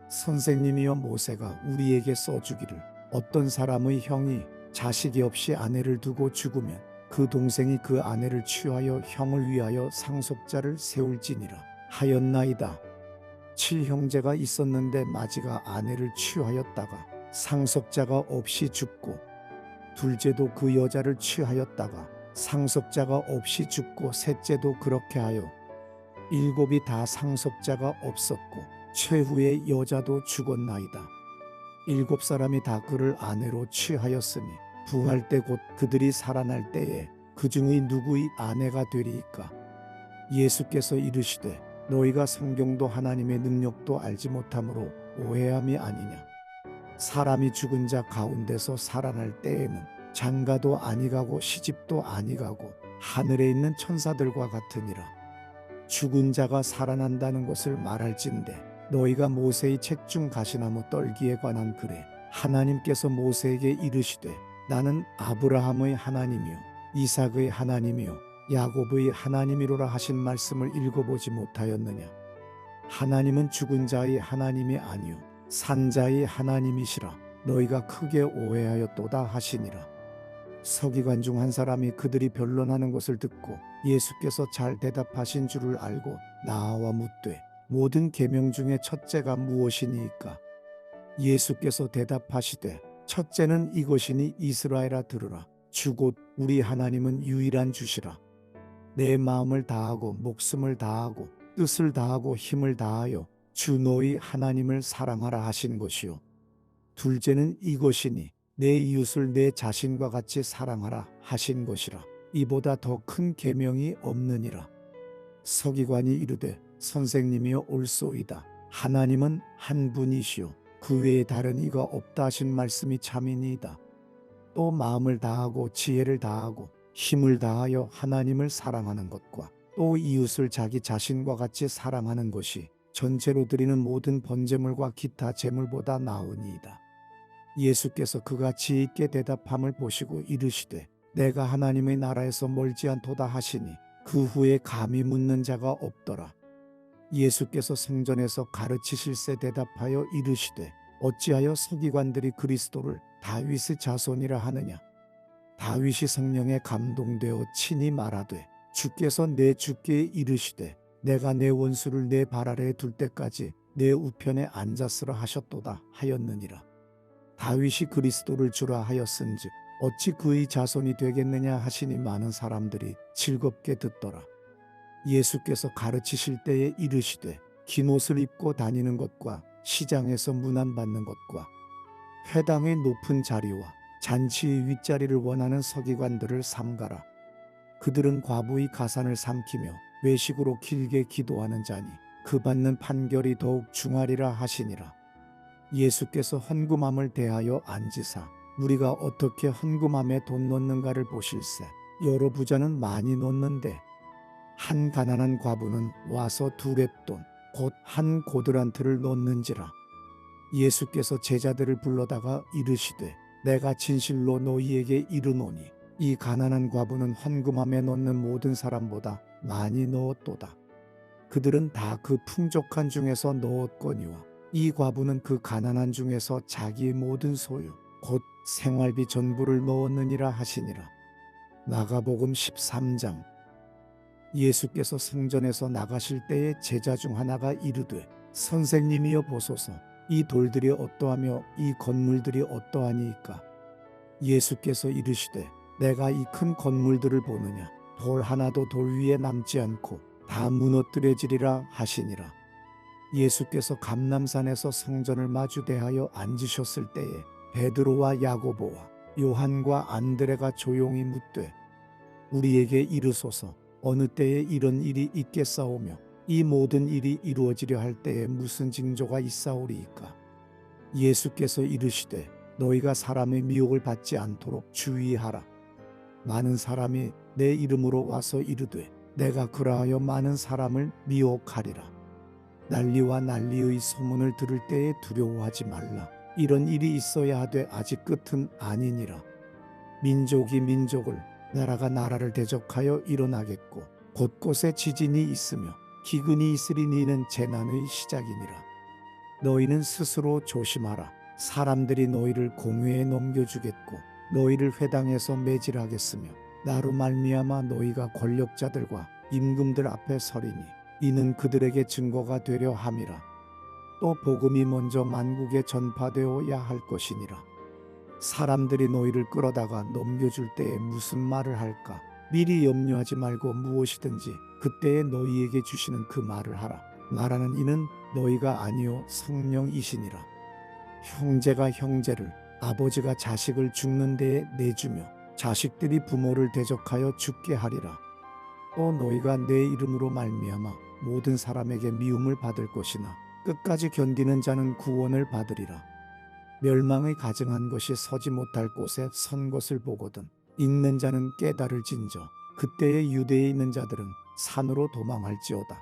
선생님이여 모세가 우리에게 써주기를 어떤 사람의 형이 자식이 없이 아내를 두고 죽으면 그 동생이 그 아내를 취하여 형을 위하여 상속자를 세울지니라 하였나이다. 7형제가 있었는데 마지가 아내를 취하였다가 상속자가 없이 죽고 둘째도 그 여자를 취하였다가 상속자가 없이 죽고 셋째도 그렇게 하여 일곱이 다 상속자가 없었고 최후의 여자도 죽었나이다. 7사람이 다 그를 아내로 취하였으니 부활 때 곧 그들이 살아날 때에 그 중의 누구의 아내가 되리이까. 예수께서 이르시되 너희가 성경도 하나님의 능력도 알지 못함으로 오해함이 아니냐. 사람이 죽은 자 가운데서 살아날 때에는 장가도 아니가고 시집도 아니가고 하늘에 있는 천사들과 같으니라. 죽은 자가 살아난다는 것을 말할진대 너희가 모세의 책 중 가시나무 떨기에 관한 글에 하나님께서 모세에게 이르시되 나는 아브라함의 하나님이요 이삭의 하나님이요 야곱의 하나님이로라 하신 말씀을 읽어보지 못하였느냐. 하나님은 죽은 자의 하나님이 아니요 산 자의 하나님이시라. 너희가 크게 오해하였도다 하시니라. 서기관 중 한 사람이 그들이 변론하는 것을 듣고 예수께서 잘 대답하신 줄을 알고 나와 묻되 모든 계명 중에 첫째가 무엇이니이까. 예수께서 대답하시되 첫째는 이것이니 이스라엘아 들으라. 주 곧 우리 하나님은 유일한 주시라. 내 마음을 다하고 목숨을 다하고 뜻을 다하고 힘을 다하여 주 너희 하나님을 사랑하라 하신 것이요. 둘째는 이것이니 내 이웃을 내 자신과 같이 사랑하라 하신 것이라. 이보다 더 큰 계명이 없느니라. 서기관이 이르되 선생님이여 옳소이다. 하나님은 한 분이시요 그 외에 다른 이가 없다 하신 말씀이 참이니이다. 또 마음을 다하고 지혜를 다하고 힘을 다하여 하나님을 사랑하는 것과 또 이웃을 자기 자신과 같이 사랑하는 것이 전체로 드리는 모든 번제물과 기타 제물보다 나으니이다. 예수께서 그가 지혜 있게 대답함을 보시고 이르시되 내가 하나님의 나라에서 멀지 않도다 하시니 그 후에 감히 묻는 자가 없더라. 예수께서 성전에서 가르치실세 대답하여 이르시되 어찌하여 서기관들이 그리스도를 다윗의 자손이라 하느냐. 다윗이 성령에 감동되어 친히 말하되 주께서 내 주께 이르시되 내가 내 원수를 내 발 아래에 둘 때까지 내 우편에 앉았으라 하셨도다 하였느니라. 다윗이 그리스도를 주라 하였은즉 어찌 그의 자손이 되겠느냐 하시니 많은 사람들이 즐겁게 듣더라. 예수께서 가르치실 때에 이르시되 긴 옷을 입고 다니는 것과 시장에서 문안받는 것과 회당의 높은 자리와 잔치의 윗자리를 원하는 서기관들을 삼가라. 그들은 과부의 가산을 삼키며 외식으로 길게 기도하는 자니 그 받는 판결이 더욱 중하리라 하시니라. 예수께서 헌금함을 대하여 앉으사 우리가 어떻게 헌금함에 돈 넣는가를 보실세. 여러 부자는 많이 넣는데 한 가난한 과부는 와서 2렙돈 곧 한 고드란트를 넣는지라. 예수께서 제자들을 불러다가 이르시되 내가 진실로 너희에게 이르노니 이 가난한 과부는 헌금함에 넣는 모든 사람보다 많이 넣었도다. 그들은 다 그 풍족한 중에서 넣었거니와 이 과부는 그 가난한 중에서 자기의 모든 소유 곧 생활비 전부를 넣었느니라 하시니라. 마가복음 13장. 예수께서 성전에서 나가실 때에 제자 중 하나가 이르되 선생님이여 보소서 이 돌들이 어떠하며 이 건물들이 어떠하니이까. 예수께서 이르시되 내가 이 큰 건물들을 보느냐. 돌 하나도 돌 위에 남지 않고 다 무너뜨려지리라 하시니라. 예수께서 감람산에서 성전을 마주 대하여 앉으셨을 때에 베드로와 야고보와 요한과 안드레가 조용히 묻되 우리에게 이르소서 어느 때에 이런 일이 있겠사오며 이 모든 일이 이루어지려 할 때에 무슨 징조가 있사오리이까. 예수께서 이르시되 너희가 사람의 미혹을 받지 않도록 주의하라. 많은 사람이 내 이름으로 와서 이르되 내가 그러하여 많은 사람을 미혹하리라. 난리와 난리의 소문을 들을 때에 두려워하지 말라. 이런 일이 있어야 하되 아직 끝은 아니니라. 민족이 민족을 나라가 나라를 대적하여 일어나겠고 곳곳에 지진이 있으며 기근이 있으리니 이는 재난의 시작이니라. 너희는 스스로 조심하라. 사람들이 너희를 공회에 넘겨주겠고 너희를 회당에서 매질하겠으며 나로 말미암아 너희가 권력자들과 임금들 앞에 서리니 이는 그들에게 증거가 되려 함이라. 또 복음이 먼저 만국에 전파되어야 할 것이니라. 사람들이 너희를 끌어다가 넘겨줄 때에 무슨 말을 할까? 미리 염려하지 말고 무엇이든지 그때에 너희에게 주시는 그 말을 하라. 말하는 이는 너희가 아니요 성령이시니라. 형제가 형제를, 아버지가 자식을 죽는 데에 내주며 자식들이 부모를 대적하여 죽게 하리라. 또 너희가 내 이름으로 말미암아 모든 사람에게 미움을 받을 것이나 끝까지 견디는 자는 구원을 받으리라. 멸망의 가증한 것이 서지 못할 곳에 선 것을 보거든 읽는 자는 깨달을진저. 그때에 유대에 있는 자들은 산으로 도망할지어다.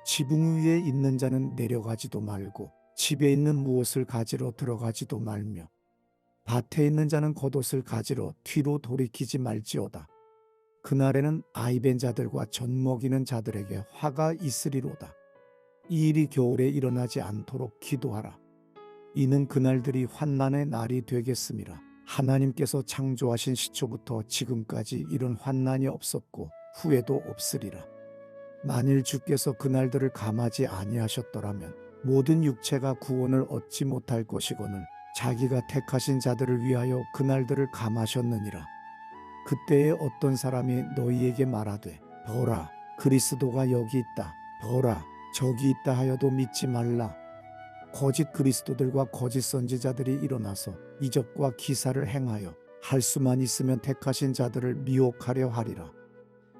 지붕 위에 있는 자는 내려가지도 말고 집에 있는 무엇을 가지러 들어가지도 말며 밭에 있는 자는 겉옷을 가지러 뒤로 돌이키지 말지어다. 그날에는 아이벤 자들과 젖 먹이는 자들에게 화가 있으리로다. 이 일이 겨울에 일어나지 않도록 기도하라. 이는 그날들이 환난의 날이 되겠음이라. 하나님께서 창조하신 시초부터 지금까지 이런 환난이 없었고 후에도 없으리라. 만일 주께서 그날들을 감하지 아니하셨더라면 모든 육체가 구원을 얻지 못할 것이거늘 자기가 택하신 자들을 위하여 그날들을 감하셨느니라. 그때에 어떤 사람이 너희에게 말하되 보라 그리스도가 여기 있다, 보라 저기 있다 하여도 믿지 말라. 거짓 그리스도들과 거짓 선지자들이 일어나서 이적과 기사를 행하여 할 수만 있으면 택하신 자들을 미혹하려 하리라.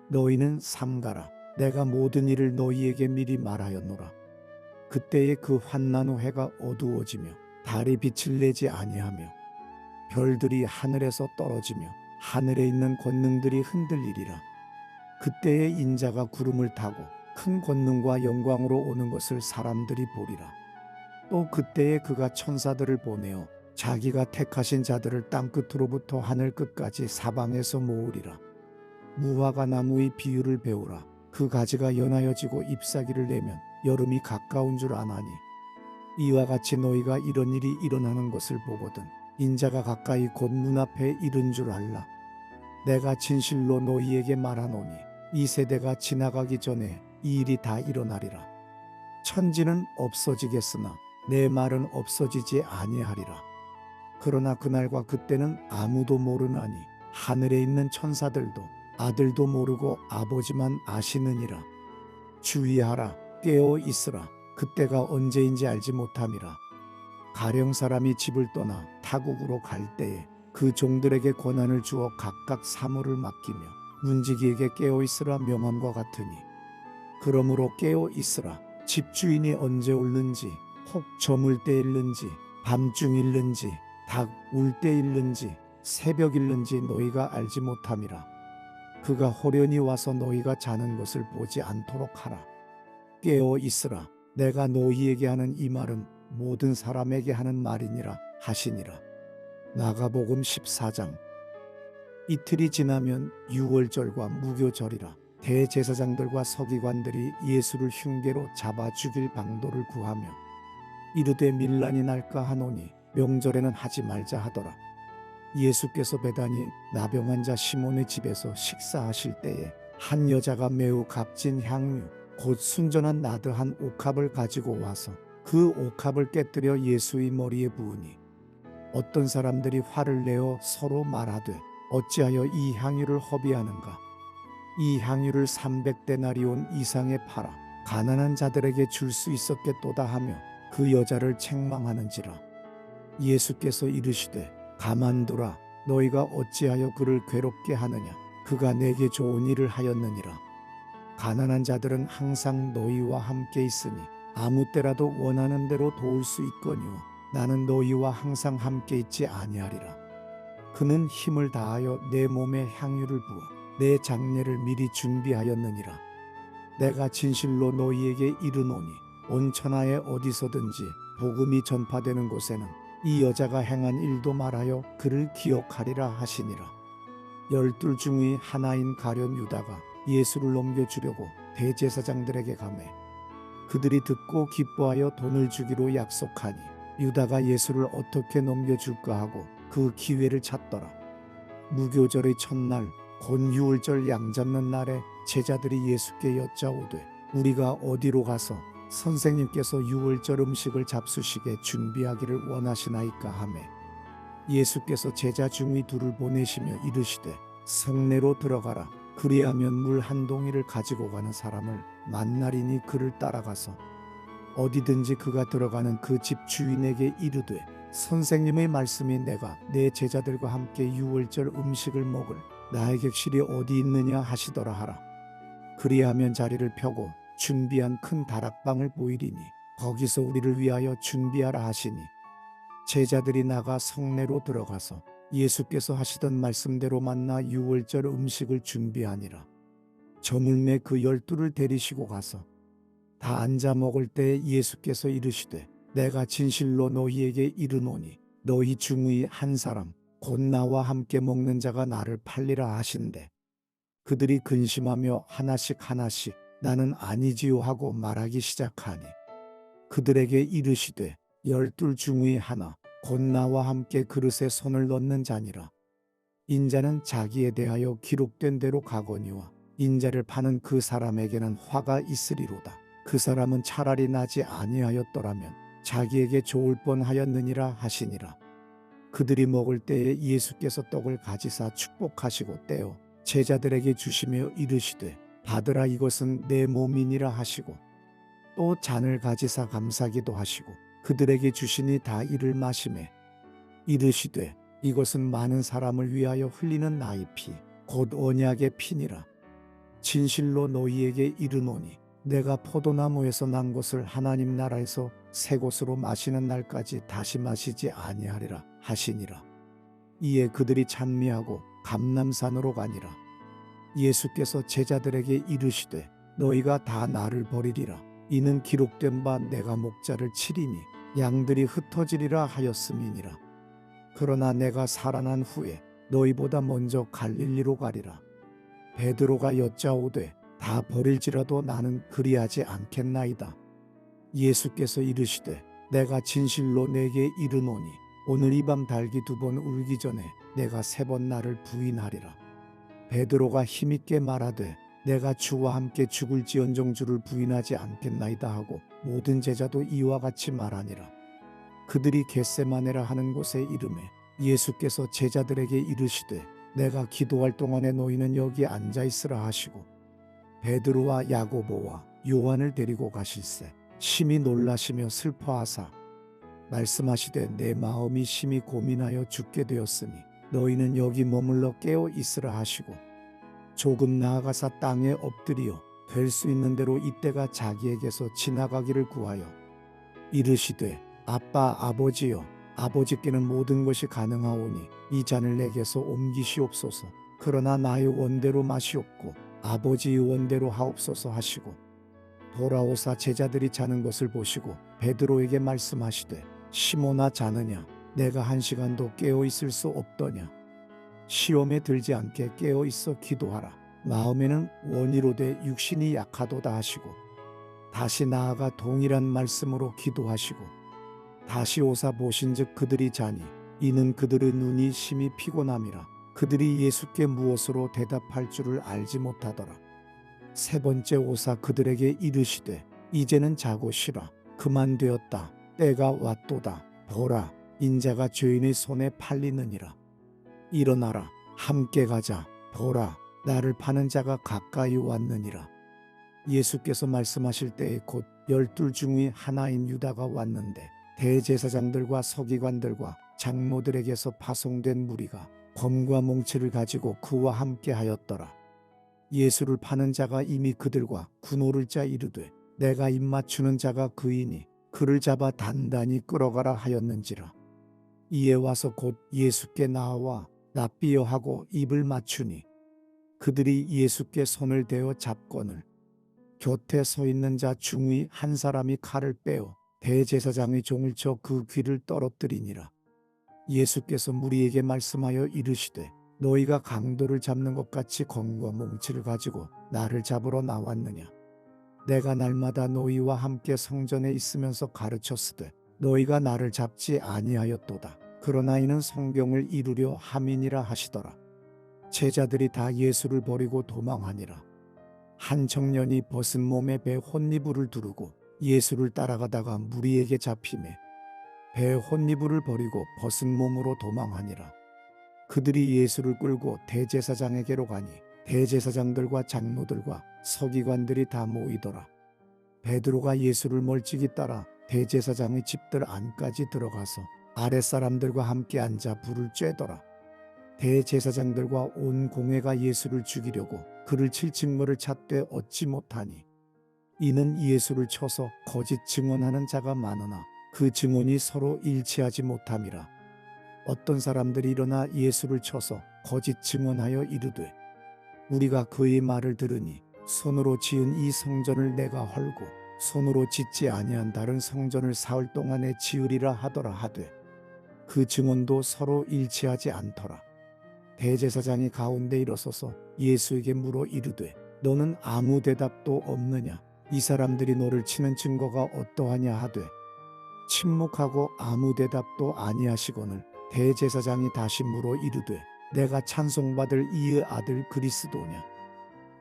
너희는 삼가라. 내가 모든 일을 너희에게 미리 말하였노라. 그때에 그 환난 후 해가 어두워지며 달이 빛을 내지 아니하며 별들이 하늘에서 떨어지며 하늘에 있는 권능들이 흔들리리라. 그때에 인자가 구름을 타고 큰 권능과 영광으로 오는 것을 사람들이 보리라. 또 그때에 그가 천사들을 보내어 자기가 택하신 자들을 땅끝으로부터 하늘 끝까지 사방에서 모으리라. 무화과 나무의 비유를 배우라. 그 가지가 연하여지고 잎사귀를 내면 여름이 가까운 줄 아나니 이와 같이 너희가 이런 일이 일어나는 것을 보거든 인자가 가까이 곧 눈앞에 이른 줄 알라. 내가 진실로 너희에게 말하노니 이 세대가 지나가기 전에 이 일이 다 일어나리라. 천지는 없어지겠으나 내 말은 없어지지 아니하리라. 그러나 그날과 그때는 아무도 모르나니 하늘에 있는 천사들도 아들도 모르고 아버지만 아시느니라. 주의하라. 깨어 있으라. 그때가 언제인지 알지 못함이라. 가령 사람이 집을 떠나 타국으로 갈 때에 그 종들에게 권한을 주어 각각 사물을 맡기며 문지기에게 깨어 있으라 명함과 같으니 그러므로 깨어 있으라. 집주인이 언제 올는지 혹 저물 때 일는지 밤중 일는지 닭 울 때 일는지 새벽 일는지 너희가 알지 못함이라. 그가 호련히 와서 너희가 자는 것을 보지 않도록 하라. 깨어 있으라. 내가 너희에게 하는 이 말은 모든 사람에게 하는 말이니라 하시니라. 마가복음 14장. 이틀이 지나면 유월절과 무교절이라. 대제사장들과 서기관들이 예수를 흉계로 잡아 죽일 방도를 구하며 이르되 밀란이 날까 하노니 명절에는 하지 말자 하더라. 예수께서 베다니 나병한 자 시몬의 집에서 식사하실 때에 한 여자가 매우 값진 향유 곧 순전한 나드 한 옥합을 가지고 와서 그 옥합을 깨뜨려 예수의 머리에 부으니 어떤 사람들이 화를 내어 서로 말하되 어찌하여 이 향유를 허비하는가. 이 향유를 300데나리온 이상에 팔아 가난한 자들에게 줄 수 있었겠도다 하며 그 여자를 책망하는지라. 예수께서 이르시되 가만두라. 너희가 어찌하여 그를 괴롭게 하느냐? 그가 내게 좋은 일을 하였느니라. 가난한 자들은 항상 너희와 함께 있으니 아무 때라도 원하는 대로 도울 수 있거니와 나는 너희와 항상 함께 있지 아니하리라. 그는 힘을 다하여 내 몸에 향유를 부어 내 장례를 미리 준비하였느니라. 내가 진실로 너희에게 이르노니 온 천하에 어디서든지 복음이 전파되는 곳에는 이 여자가 행한 일도 말하여 그를 기억하리라 하시니라. 12 중의 하나인 가룟 유다가 예수를 넘겨주려고 대제사장들에게 가매 그들이 듣고 기뻐하여 돈을 주기로 약속하니 유다가 예수를 어떻게 넘겨줄까 하고 그 기회를 찾더라. 무교절의 첫날 곧 유월절 양 잡는 날에 제자들이 예수께 여짜오되 우리가 어디로 가서 선생님께서 유월절 음식을 잡수시게 준비하기를 원하시나이까 하매 예수께서 제자 중의 둘을 보내시며 이르시되 성내로 들어가라. 그리하면 물 한 동이를 가지고 가는 사람을 만나리니 그를 따라가서 어디든지 그가 들어가는 그 집 주인에게 이르되 선생님의 말씀이 내가 내 제자들과 함께 유월절 음식을 먹을 나의 객실이 어디 있느냐 하시더라 하라. 그리하면 자리를 펴고 준비한 큰 다락방을 보이리니 거기서 우리를 위하여 준비하라 하시니 제자들이 나가 성내로 들어가서 예수께서 하시던 말씀대로 만나 유월절 음식을 준비하니라. 저물매 그 12를 데리시고 가서 다 앉아 먹을 때 예수께서 이르시되 내가 진실로 너희에게 이르노니 너희 중의 한 사람 곧 나와 함께 먹는 자가 나를 팔리라 하신대 그들이 근심하며 하나씩 나는 아니지요 하고 말하기 시작하니 그들에게 이르시되 12 중의 하나 곧 나와 함께 그릇에 손을 넣는 자니라. 인자는 자기에 대하여 기록된 대로 가거니와 인자를 파는 그 사람에게는 화가 있으리로다. 그 사람은 차라리 나지 아니하였더라면 자기에게 좋을 뻔하였느니라 하시니라. 그들이 먹을 때에 예수께서 떡을 가지사 축복하시고 떼어 제자들에게 주시며 이르시되 받으라 이것은 내 몸이니라 하시고 또 잔을 가지사 감사기도 하시고 그들에게 주시니 다 이를 마시매 이르시되 이것은 많은 사람을 위하여 흘리는 나의 피 곧 언약의 피니라. 진실로 너희에게 이르노니 내가 포도나무에서 난 것을 하나님 나라에서 새 것으로 마시는 날까지 다시 마시지 아니하리라 하시니라. 이에 그들이 찬미하고 감람산으로 가니라. 예수께서 제자들에게 이르시되 너희가 다 나를 버리리라. 이는 기록된 바 내가 목자를 치리니 양들이 흩어지리라 하였음이니라. 그러나 내가 살아난 후에 너희보다 먼저 갈릴리로 가리라. 베드로가 여짜오되 다 버릴지라도 나는 그리하지 않겠나이다. 예수께서 이르시되 내가 진실로 내게 이르노니 오늘 이 밤 달기 2번 울기 전에 내가 3번 나를 부인하리라. 베드로가 힘있게 말하되 내가 주와 함께 죽을지언정 주를 부인하지 않겠나이다 하고 모든 제자도 이와 같이 말하니라. 그들이 겟세마네라 하는 곳에 이르매 예수께서 제자들에게 이르시되 내가 기도할 동안에 너희는 여기 앉아 있으라 하시고 베드로와 야고보와 요한을 데리고 가실새 심히 놀라시며 슬퍼하사 말씀하시되 내 마음이 심히 고민하여 죽게 되었으니 너희는 여기 머물러 깨어 있으라 하시고 조금 나아가사 땅에 엎드리어 될 수 있는 대로 이때가 자기에게서 지나가기를 구하여 이르시되 아빠 아버지여 아버지께는 모든 것이 가능하오니 이 잔을 내게서 옮기시옵소서. 그러나 나의 원대로 마시옵고 아버지의 원대로 하옵소서 하시고 돌아오사 제자들이 자는 것을 보시고 베드로에게 말씀하시되 시몬아 자느냐 내가 1시간도 깨어 있을 수 없더냐 시험에 들지 않게 깨어 있어 기도하라. 마음에는 원이로되 육신이 약하도다 하시고 다시 나아가 동일한 말씀으로 기도하시고 다시 오사 보신즉 그들이 자니 이는 그들의 눈이 심히 피곤함이라. 그들이 예수께 무엇으로 대답할 줄을 알지 못하더라. 3번째 오사 그들에게 이르시되 이제는 자고 쉬라. 그만 되었다. 때가 왔도다. 보라 인자가 죄인의 손에 팔리느니라. 일어나라 함께 가자. 보라 나를 파는 자가 가까이 왔느니라. 예수께서 말씀하실 때에 곧 12 중의 하나인 유다가 왔는데 대제사장들과 서기관들과 장로들에게서 파송된 무리가 검과 몽치를 가지고 그와 함께 하였더라. 예수를 파는 자가 이미 그들과 군오를 짜 이르되 내가 입맞추는 자가 그이니 그를 잡아 단단히 끌어가라 하였는지라. 이에 와서 곧 예수께 나와 납비여 하고 입을 맞추니 그들이 예수께 손을 대어 잡거늘 곁에 서 있는 자 중의 한 사람이 칼을 빼어 대제사장의 종을 쳐 그 귀를 떨어뜨리니라. 예수께서 무리에게 말씀하여 이르시되 너희가 강도를 잡는 것 같이 검과 몽치를 가지고 나를 잡으러 나왔느냐. 내가 날마다 너희와 함께 성전에 있으면서 가르쳤으되 너희가 나를 잡지 아니하였도다. 그러나 이는 성경을 이루려 함이니라 하시더라. 제자들이 다 예수를 버리고 도망하니라. 한 청년이 벗은 몸에 배 혼니부를 두르고 예수를 따라가다가 무리에게 잡히매 배 혼니부를 버리고 벗은 몸으로 도망하니라. 그들이 예수를 끌고 대제사장에게로 가니 대제사장들과 장로들과 서기관들이 다 모이더라. 베드로가 예수를 멀찍이 따라 대제사장의 집들 안까지 들어가서 아랫사람들과 함께 앉아 불을 쬐더라. 대제사장들과 온 공회가 예수를 죽이려고 그를 칠 증거를 찾되 얻지 못하니 이는 예수를 쳐서 거짓 증언하는 자가 많으나 그 증언이 서로 일치하지 못함이라. 어떤 사람들이 일어나 예수를 쳐서 거짓 증언하여 이르되 우리가 그의 말을 들으니 손으로 지은 이 성전을 내가 헐고 손으로 짓지 아니한 다른 성전을 사흘 동안에 지으리라 하더라 하되 그 증언도 서로 일치하지 않더라. 대제사장이 가운데 일어서서 예수에게 물어 이르되 너는 아무 대답도 없느냐. 이 사람들이 너를 치는 증거가 어떠하냐 하되 침묵하고 아무 대답도 아니하시거늘 대제사장이 다시 물어 이르되 내가 찬송받을 이의 아들 그리스도냐.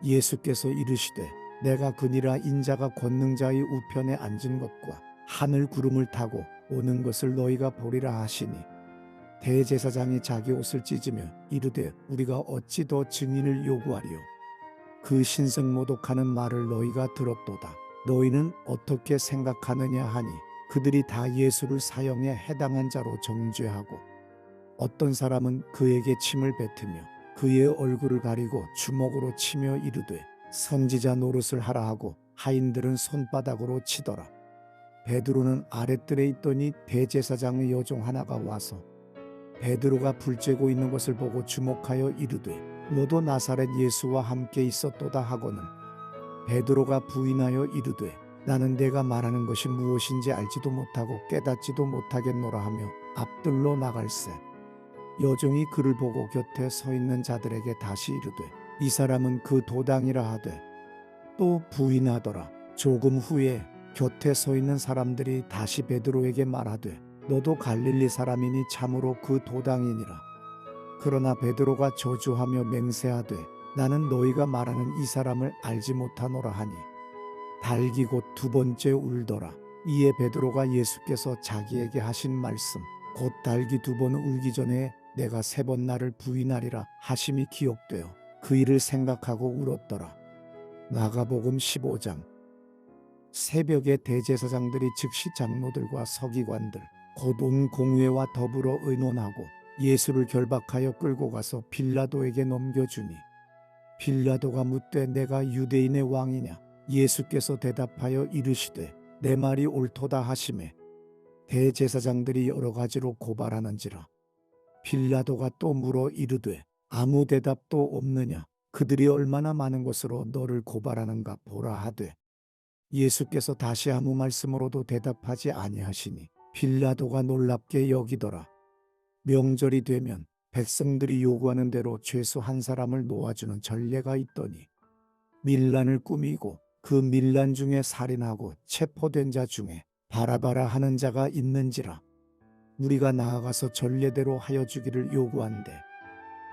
예수께서 이르시되 내가 그니라. 인자가 권능자의 우편에 앉은 것과 하늘 구름을 타고 오는 것을 너희가 보리라 하시니 대제사장이 자기 옷을 찢으며 이르되 우리가 어찌 더 증인을 요구하리요. 그 신성모독하는 말을 너희가 들었도다. 너희는 어떻게 생각하느냐 하니 그들이 다 예수를 사형에 해당한 자로 정죄하고 어떤 사람은 그에게 침을 뱉으며 그의 얼굴을 가리고 주먹으로 치며 이르되 선지자 노릇을 하라 하고 하인들은 손바닥으로 치더라. 베드로는 아랫뜰에 있더니 대제사장의 여종 하나가 와서 베드로가 불 쬐고 있는 것을 보고 주목하여 이르되 너도 나사렛 예수와 함께 있었도다 하거늘 베드로가 부인하여 이르되 나는 내가 말하는 것이 무엇인지 알지도 못하고 깨닫지도 못하겠노라 하며 앞뜰로 나갈새. 여종이 그를 보고 곁에 서 있는 자들에게 다시 이르되 이 사람은 그 도당이라 하되 또 부인하더라. 조금 후에 곁에 서 있는 사람들이 다시 베드로에게 말하되 너도 갈릴리 사람이니 참으로 그 도당이니라. 그러나 베드로가 저주하며 맹세하되 나는 너희가 말하는 이 사람을 알지 못하노라 하니 닭이 곧 두 번째 울더라. 이에 베드로가 예수께서 자기에게 하신 말씀 곧 닭이 두 번 울기 전에 내가 세 번 나를 부인하리라 하심이 기억되어 그 일을 생각하고 울었더라. 마가복음 15장. 새벽에 대제사장들이 즉시 장로들과 서기관들 곧 온 공회와 더불어 의논하고 예수를 결박하여 끌고 가서 빌라도에게 넘겨주니 빌라도가 묻되 내가 유대인의 왕이냐. 예수께서 대답하여 이르시되 내 말이 옳도다 하시매 대제사장들이 여러 가지로 고발하는지라. 빌라도가 또 물어 이르되 아무 대답도 없느냐. 그들이 얼마나 많은 것으로 너를 고발하는가 보라 하되 예수께서 다시 아무 말씀으로도 대답하지 아니하시니 빌라도가 놀랍게 여기더라. 명절이 되면 백성들이 요구하는 대로 죄수 한 사람을 놓아주는 전례가 있더니 밀란을 꾸미고 그 밀란 중에 살인하고 체포된 자 중에 바라바라 하는 자가 있는지라. 우리가 나아가서 전례대로 하여 주기를 요구한대.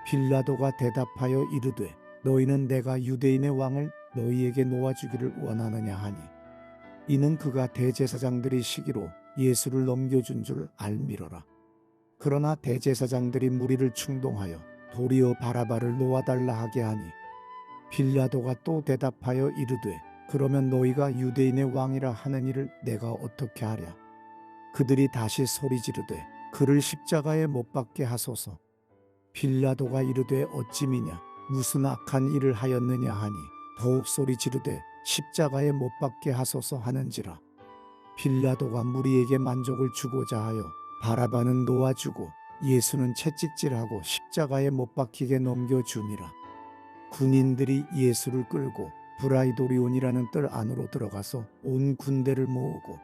빌라도가 대답하여 이르되 너희는 내가 유대인의 왕을 너희에게 놓아주기를 원하느냐 하니 이는 그가 대제사장들이 시기로 예수를 넘겨준 줄 알미러라. 그러나 대제사장들이 무리를 충동하여 도리어 바라바를 놓아달라 하게 하니 빌라도가 또 대답하여 이르되 그러면 너희가 유대인의 왕이라 하는 일을 내가 어떻게 하랴. 그들이 다시 소리 지르되 그를 십자가에 못 박게 하소서. 빌라도가 이르되 어찌 미냐 무슨 악한 일을 하였느냐 하니 더욱 소리 지르되 십자가에 못 박게 하소서 하는지라. 빌라도가 무리에게 만족을 주고자 하여 바라바는 놓아주고 예수는 채찍질하고 십자가에 못 박히게 넘겨주니라. 군인들이 예수를 끌고 브라이도리온이라는 뜰 안으로 들어가서 온 군대를 모으고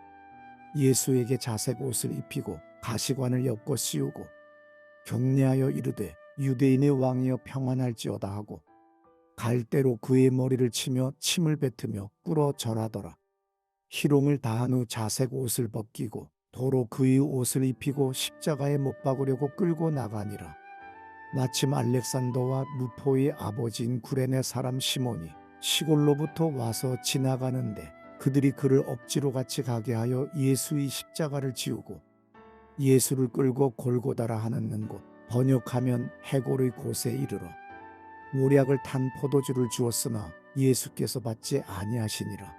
예수에게 자색 옷을 입히고 가시관을 엮어 씌우고 경례하여 이르되 유대인의 왕이여 평안할지어다 하고 갈대로 그의 머리를 치며 침을 뱉으며 꿇어 절하더라. 희롱을 다한 후 자색 옷을 벗기고 도로 그의 옷을 입히고 십자가에 못 박으려고 끌고 나가니라. 마침 알렉산더와 루포의 아버지인 구레네 사람 시몬이 시골로부터 와서 지나가는데 그들이 그를 억지로 같이 가게 하여 예수의 십자가를 지우고 예수를 끌고 골고다라 하는 곳, 번역하면 해골의 곳에 이르러 모략을 탄 포도주를 주었으나 예수께서 받지 아니하시니라.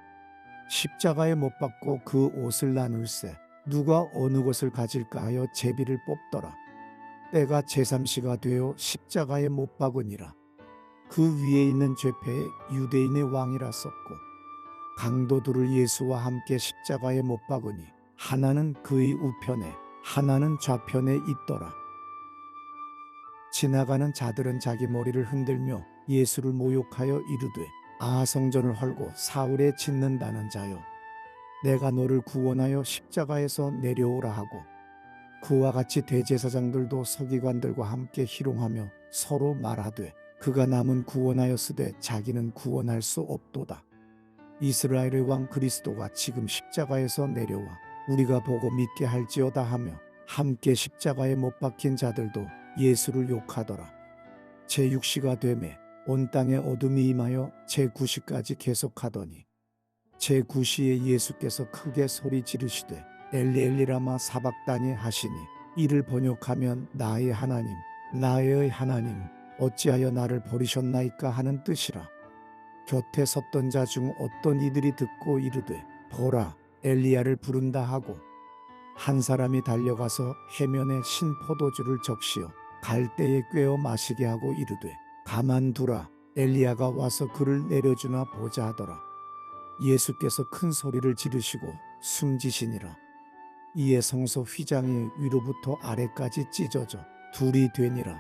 십자가에 못 박고 그 옷을 나눌세 누가 어느 것을 가질까 하여 제비를 뽑더라. 때가 제3시가 되어 십자가에 못 박으니라. 그 위에 있는 죄패에 유대인의 왕이라 썼고 강도들을 예수와 함께 십자가에 못 박으니 하나는 그의 우편에 하나는 좌편에 있더라. 지나가는 자들은 자기 머리를 흔들며 예수를 모욕하여 이르되 아하성전을 헐고 사흘에 짓는다는 자여 내가 너를 구원하여 십자가에서 내려오라 하고 그와 같이 대제사장들도 서기관들과 함께 희롱하며 서로 말하되 그가 남은 구원하였으되 자기는 구원할 수 없도다. 이스라엘의 왕 그리스도가 지금 십자가에서 내려와 우리가 보고 믿게 할지어다 하며 함께 십자가에 못 박힌 자들도 예수를 욕하더라. 제6시가 되매 온 땅에 어둠이 임하여 제9시까지 계속하더니 제9시에 예수께서 크게 소리 지르시되 엘리 엘리 라마 사박다니 하시니 이를 번역하면 나의 하나님 나의 하나님 어찌하여 나를 버리셨나이까 하는 뜻이라. 곁에 섰던 자 중 어떤 이들이 듣고 이르되 보라 엘리야를 부른다 하고 한 사람이 달려가서 해면에 신 포도주를 적시어 갈대에 꿰어 마시게 하고 이르되 가만두라 엘리야가 와서 그를 내려주나 보자 하더라. 예수께서 큰 소리를 지르시고 숨지시니라. 이에 성소 휘장이 위로부터 아래까지 찢어져 둘이 되니라.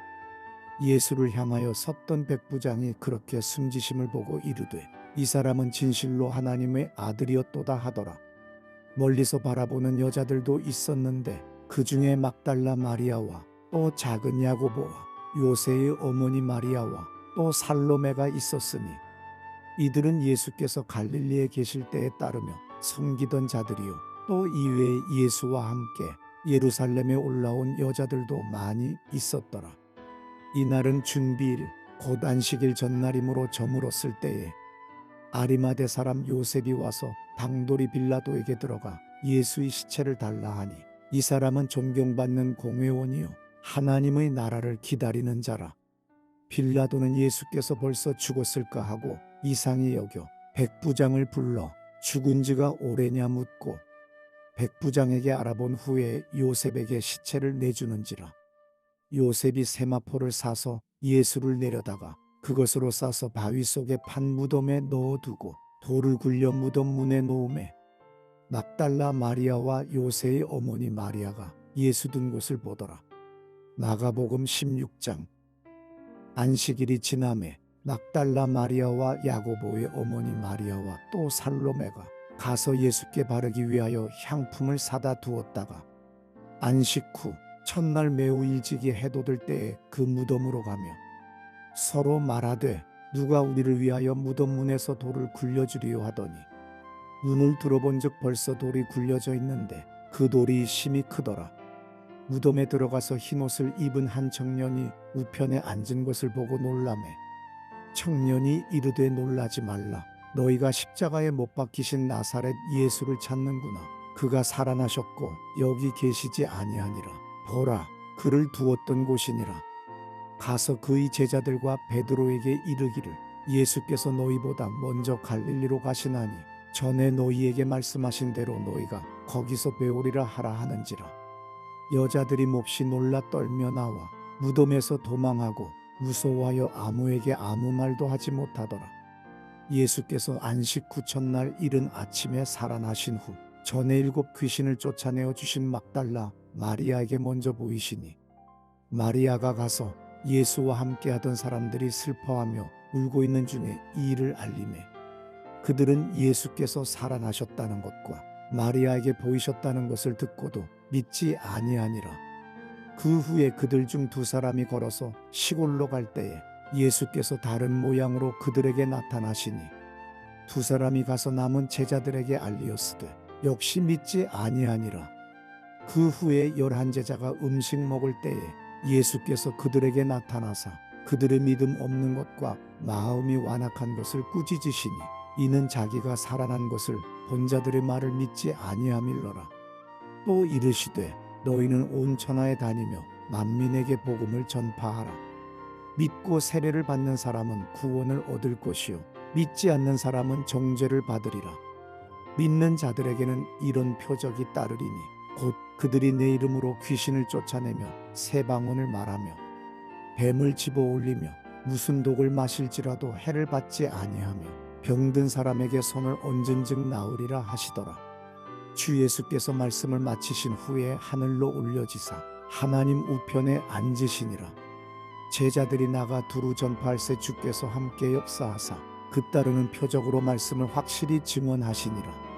예수를 향하여 섰던 백부장이 그렇게 숨지심을 보고 이르되 이 사람은 진실로 하나님의 아들이었도다 하더라. 멀리서 바라보는 여자들도 있었는데 그 중에 막달라 마리아와 또 작은 야고보와 요새의 어머니 마리아와 또 살로메가 있었으니 이들은 예수께서 갈릴리에 계실 때에 따르며 섬기던 자들이요 또 이외에 예수와 함께 예루살렘에 올라온 여자들도 많이 있었더라. 이날은 준비일 곧 안식일 전날이므로 저물었을 때에 아리마대 사람 요셉이 와서 당돌이 빌라도에게 들어가 예수의 시체를 달라 하니 이 사람은 존경받는 공회원이요 하나님의 나라를 기다리는 자라. 빌라도는 예수께서 벌써 죽었을까 하고 이상히 여겨 백부장을 불러 죽은 지가 오래냐 묻고 백부장에게 알아본 후에 요셉에게 시체를 내주는지라. 요셉이 세마포를 사서 예수를 내려다가 그것으로 싸서 바위 속에 판 무덤에 넣어두고 돌을 굴려 무덤 문에 놓음에 막달라 마리아와 요새의 어머니 마리아가 예수 둔 곳을 보더라. 마가복음 16장. 안식일이 지남에 막달라 마리아와 야고보의 어머니 마리아와 또 살로메가 가서 예수께 바르기 위하여 향품을 사다 두었다가 안식 후 첫날 매우 일찍이 해돋을 때에 그 무덤으로 가며 서로 말하되 누가 우리를 위하여 무덤 문에서 돌을 굴려주리요 하더니 눈을 들어본즉 벌써 돌이 굴려져 있는데 그 돌이 심히 크더라. 무덤에 들어가서 흰옷을 입은 한 청년이 우편에 앉은 것을 보고 놀라매 청년이 이르되 놀라지 말라. 너희가 십자가에 못 박히신 나사렛 예수를 찾는구나. 그가 살아나셨고 여기 계시지 아니하니라. 보라 그를 두었던 곳이니라. 가서 그의 제자들과 베드로에게 이르기를 예수께서 너희보다 먼저 갈릴리로 가시나니 전에 너희에게 말씀하신 대로 너희가 거기서 배우리라 하라 하는지라. 여자들이 몹시 놀라 떨며 나와 무덤에서 도망하고 무서워하여 아무에게 아무 말도 하지 못하더라. 예수께서 안식 후 첫날 이른 아침에 살아나신 후 전에 7 귀신을 쫓아내어 주신 막달라 마리아에게 먼저 보이시니 마리아가 가서 예수와 함께하던 사람들이 슬퍼하며 울고 있는 중에 이 일을 알리매 그들은 예수께서 살아나셨다는 것과 마리아에게 보이셨다는 것을 듣고도 믿지 아니하니라. 그 후에 그들 중 2 사람이 걸어서 시골로 갈 때에 예수께서 다른 모양으로 그들에게 나타나시니 2 사람이 가서 남은 제자들에게 알리었으되 역시 믿지 아니하니라. 그 후에 11 제자가 음식 먹을 때에 예수께서 그들에게 나타나사 그들의 믿음 없는 것과 마음이 완악한 것을 꾸짖으시니 이는 자기가 살아난 것을 본 자들의 말을 믿지 아니함일러라. 또 이르시되 너희는 온 천하에 다니며 만민에게 복음을 전파하라. 믿고 세례를 받는 사람은 구원을 얻을 것이요 믿지 않는 사람은 정죄를 받으리라. 믿는 자들에게는 이런 표적이 따르리니 곧 그들이 내 이름으로 귀신을 쫓아내며 새 방언을 말하며 뱀을 집어 올리며 무슨 독을 마실지라도 해를 받지 아니하며 병든 사람에게 손을 얹은즉 나으리라 하시더라. 주 예수께서 말씀을 마치신 후에 하늘로 올려지사 하나님 우편에 앉으시니라. 제자들이 나가 두루 전파할새 주께서 함께 역사하사 그 따르는 표적으로 말씀을 확실히 증언하시니라.